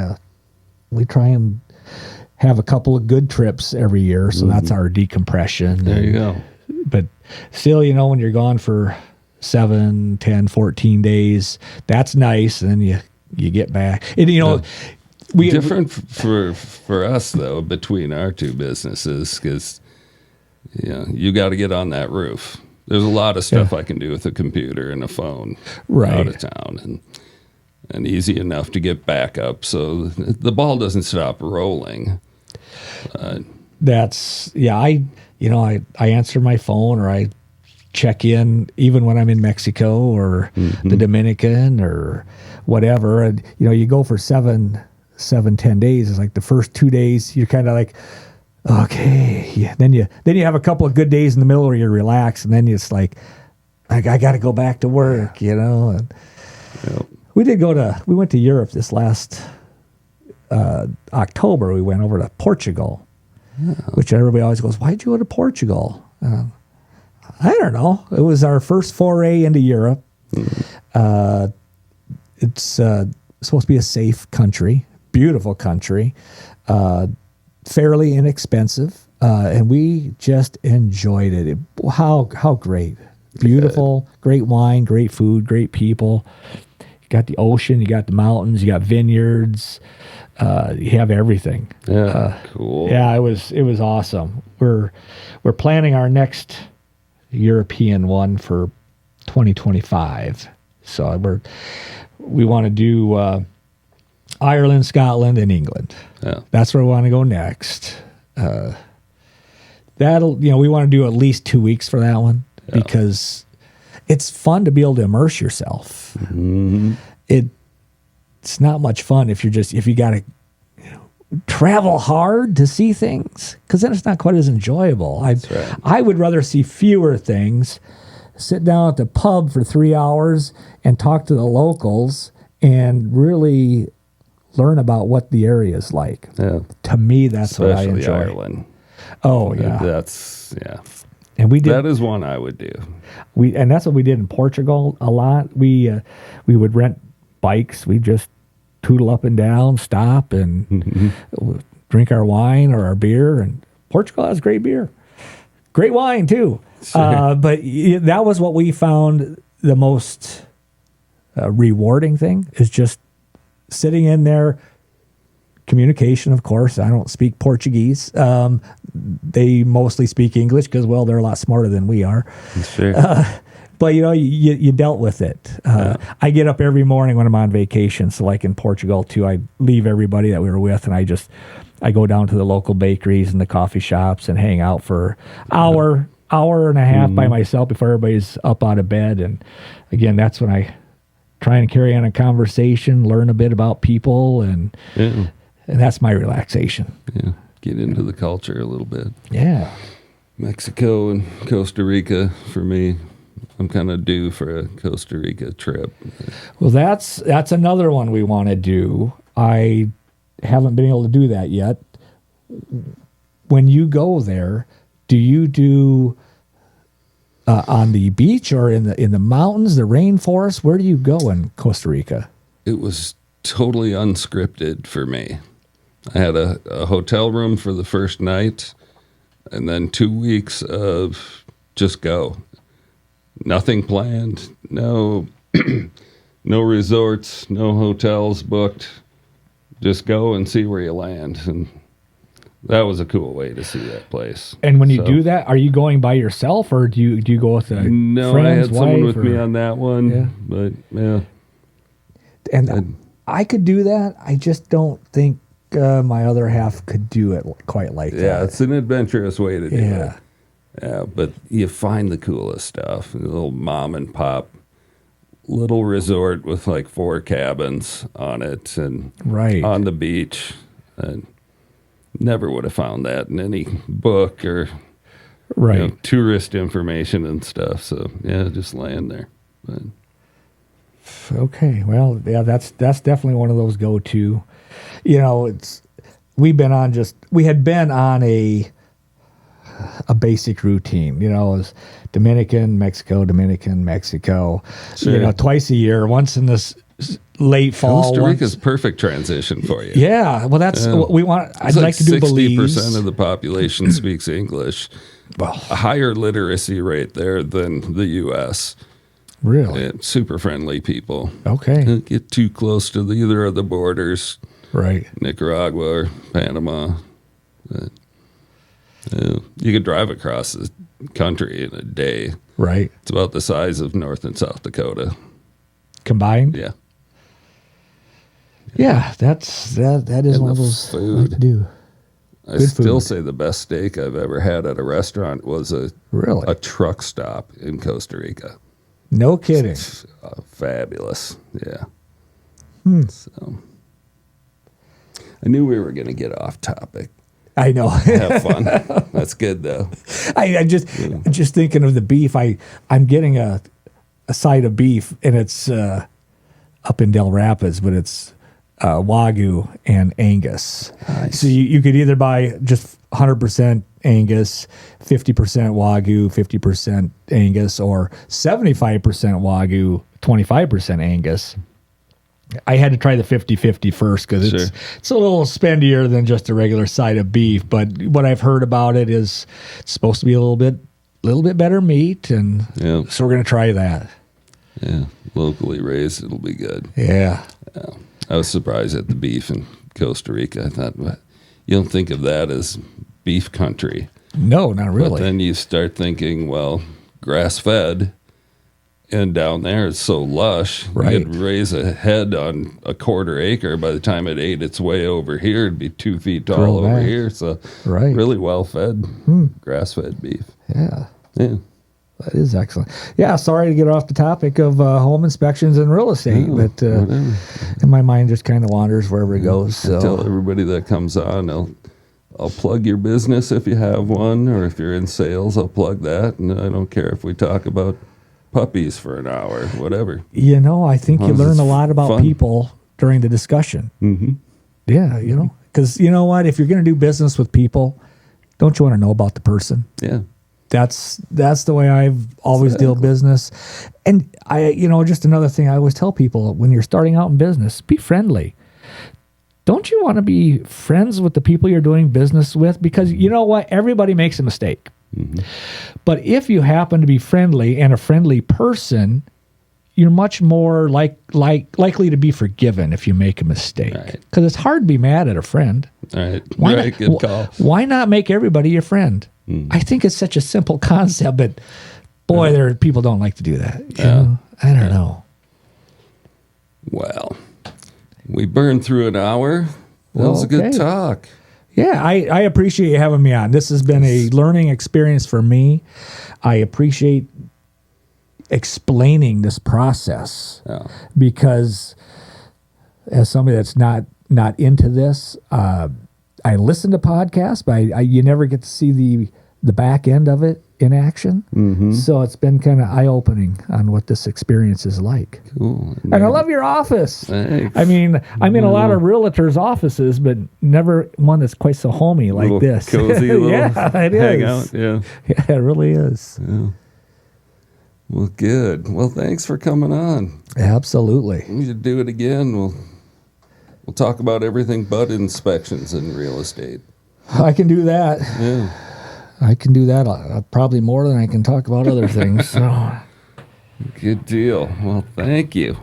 try and have a couple of good trips every year, so that's our decompression. There you go. But still, when you're gone for 7, 10, 14 days, that's nice, and then you get back. And different for us though between our two businesses, because you got to get on that roof. There's a lot of stuff I can do with a computer and a phone out of town, and easy enough to get back up so the ball doesn't stop rolling. I answer my phone, or I check in even when I'm in Mexico or the Dominican or whatever. And you go for 7, 10 days. It's like the first 2 days you're kind of like, okay. Yeah. Then you have a couple of good days in the middle where you relax, and then it's like, I got to go back to work. And we went to Europe this last October. We went over to Portugal, which everybody always goes, why'd you go to Portugal? I don't know. It was our first foray into Europe. It's supposed to be a safe country, beautiful country, fairly inexpensive, and we just enjoyed it. How great. Beautiful, great wine, great food, great people. You got the ocean, you got the mountains, you got vineyards, you have everything. Yeah, cool. Yeah, it was awesome. We're planning our next European one for 2025. So we want to do Ireland, Scotland, and England. Yeah. That's where we want to go next. We want to do at least 2 weeks for that one because it's fun to be able to immerse yourself. Mm-hmm. It's not much fun if you got to travel hard to see things, because then it's not quite as enjoyable. I would rather see fewer things, sit down at the pub for 3 hours and talk to the locals and really learn about what the area is like. Yeah. To me, that's what I enjoy. Especially Ireland. Oh, yeah. And that is one I would do. And that's what we did in Portugal a lot. We would rent bikes. We just tootle up and down, stop, and drink our wine or our beer. And Portugal has great beer. Great wine, too. Sure. But that was what we found the most rewarding thing, is just sitting in there. Communication, of course. I don't speak Portuguese. They mostly speak English because, well, they're a lot smarter than we are. Sure. But, you dealt with it. I get up every morning when I'm on vacation. So like in Portugal, too, I leave everybody that we were with, and I go down to the local bakeries and the coffee shops and hang out for hour and a half by myself before everybody's up out of bed. And, again, that's when I try and carry on a conversation, learn a bit about people, and that's my relaxation. Yeah, get into the culture a little bit. Yeah. Mexico and Costa Rica for me. I'm kind of due for a Costa Rica trip. Well, that's another one we want to do. I haven't been able to do that yet. When you go there, do you do on the beach or in the mountains, the rainforest? Where do you go in Costa Rica? It was totally unscripted for me. I had a hotel room for the first night, and then 2 weeks of just go. Nothing planned. No, no resorts, no hotels booked. Just go and see where you land. And that was a cool way to see that place. And when you do that, are you going by yourself or do you go with a No, friend's I had someone with wife, me on that one. Yeah. But yeah. And I could do that. I just don't think my other half could do it quite like that. Yeah, it's an adventurous way to do it. Yeah. Yeah, but you find the coolest stuff. A little mom and pop little resort with like 4 cabins on it and Right. on the beach. And never would have found that in any book or Right. tourist information and stuff. So yeah, just land there. But Okay. Well, yeah, that's definitely one of those go-to. We had been on a basic routine, it was Dominican, Mexico, Sure. twice a year, once in this late fall. Costa once- Rica's perfect transition for you. Yeah. Well, that's what we want. I'd It's like to do 60% Belize. of the population speaks English. Well, A higher literacy rate there than the U.S. really? And super friendly people. Okay. Don't get too close to either of the borders, Right. Nicaragua or Panama. But, you could drive across the country in a day. Right. It's about the size of North and South Dakota. Combined? Yeah. Yeah, that is And one of the those I food. like to do. I Good still food. say the best steak I've ever had at a restaurant was Really? a truck stop in Costa Rica. No kidding. Fabulous. Yeah. Hmm. So I knew we were going to get off topic. I know. Have fun. That's good though. I just thinking of the beef. I'm getting a side of beef, and it's up in Del Rapids, but it's Wagyu and Angus. Nice. So you could either buy just 100% Angus, 50% Wagyu, 50% Angus, or 75% Wagyu, 25% Angus. I had to try the 50-50 first because it's a little spendier than just a regular side of beef. But what I've heard about it is it's supposed to be a little bit better meat, and Yeah. so we're gonna try that. Yeah. Locally raised, it'll be good. Yeah, I was surprised at the beef in Costa Rica. I thought, well, you don't think of that as beef country. no, not But really. then you start thinking, well, grass fed. And down there it's so lush. Right. You could raise a head on a 1/4 acre. By the time it ate its way over here, it'd be 2 feet tall Grow over back. here. So Right. really well fed, grass fed beef. Yeah, Yeah. that is excellent. Yeah, sorry to get off the topic of home inspections and real estate, Oh, but whatever. and my mind just kind of wanders wherever it goes. I tell So everybody that comes on, I'll plug your business if you have one, or if you're in sales, I'll plug that. And I don't care if we talk about puppies for an hour, whatever. I think you long as learn it's a lot about fun. people during the discussion. Mm-hmm. Yeah, because you know what? If you're going to do business with people, don't you want to know about the person? Yeah. That's the way I've always dealt business. And just another thing I always tell people when you're starting out in business, be friendly. Don't you want to be friends with the people you're doing business with? Because you know what? Everybody makes a mistake. Mm-hmm. But if you happen to be friendly and a friendly person, you're much more likely to be forgiven if you make a mistake. Right. Because it's hard to be mad at a friend. All right. Why Right. not, Good call. Why not make everybody your friend? I think it's such a simple concept, but boy, there are people don't like to do that. You know? I don't know. Well, we burned through an hour. That was a good okay. talk. Yeah, I appreciate you having me on. This has been a learning experience for me. I appreciate explaining this process Yeah. because as somebody that's not not into this. I listen to podcasts, but you never get to see the back end of it in action. Mm-hmm. So it's been kind of eye-opening on what this experience is like. Cool. And I love your office. Thanks. I mean, I'm in a lot of realtors' offices, but never one that's quite so homey like Little this. cozy little yeah, it hang is. out. Yeah. Yeah, it really is. Yeah. Well, good. Well, thanks for coming on. Absolutely. We should do it again. We'll talk about everything but inspections in real estate. I can do that. Yeah. I can do that probably more than I can talk about other things. So. Good deal. Well, thank you.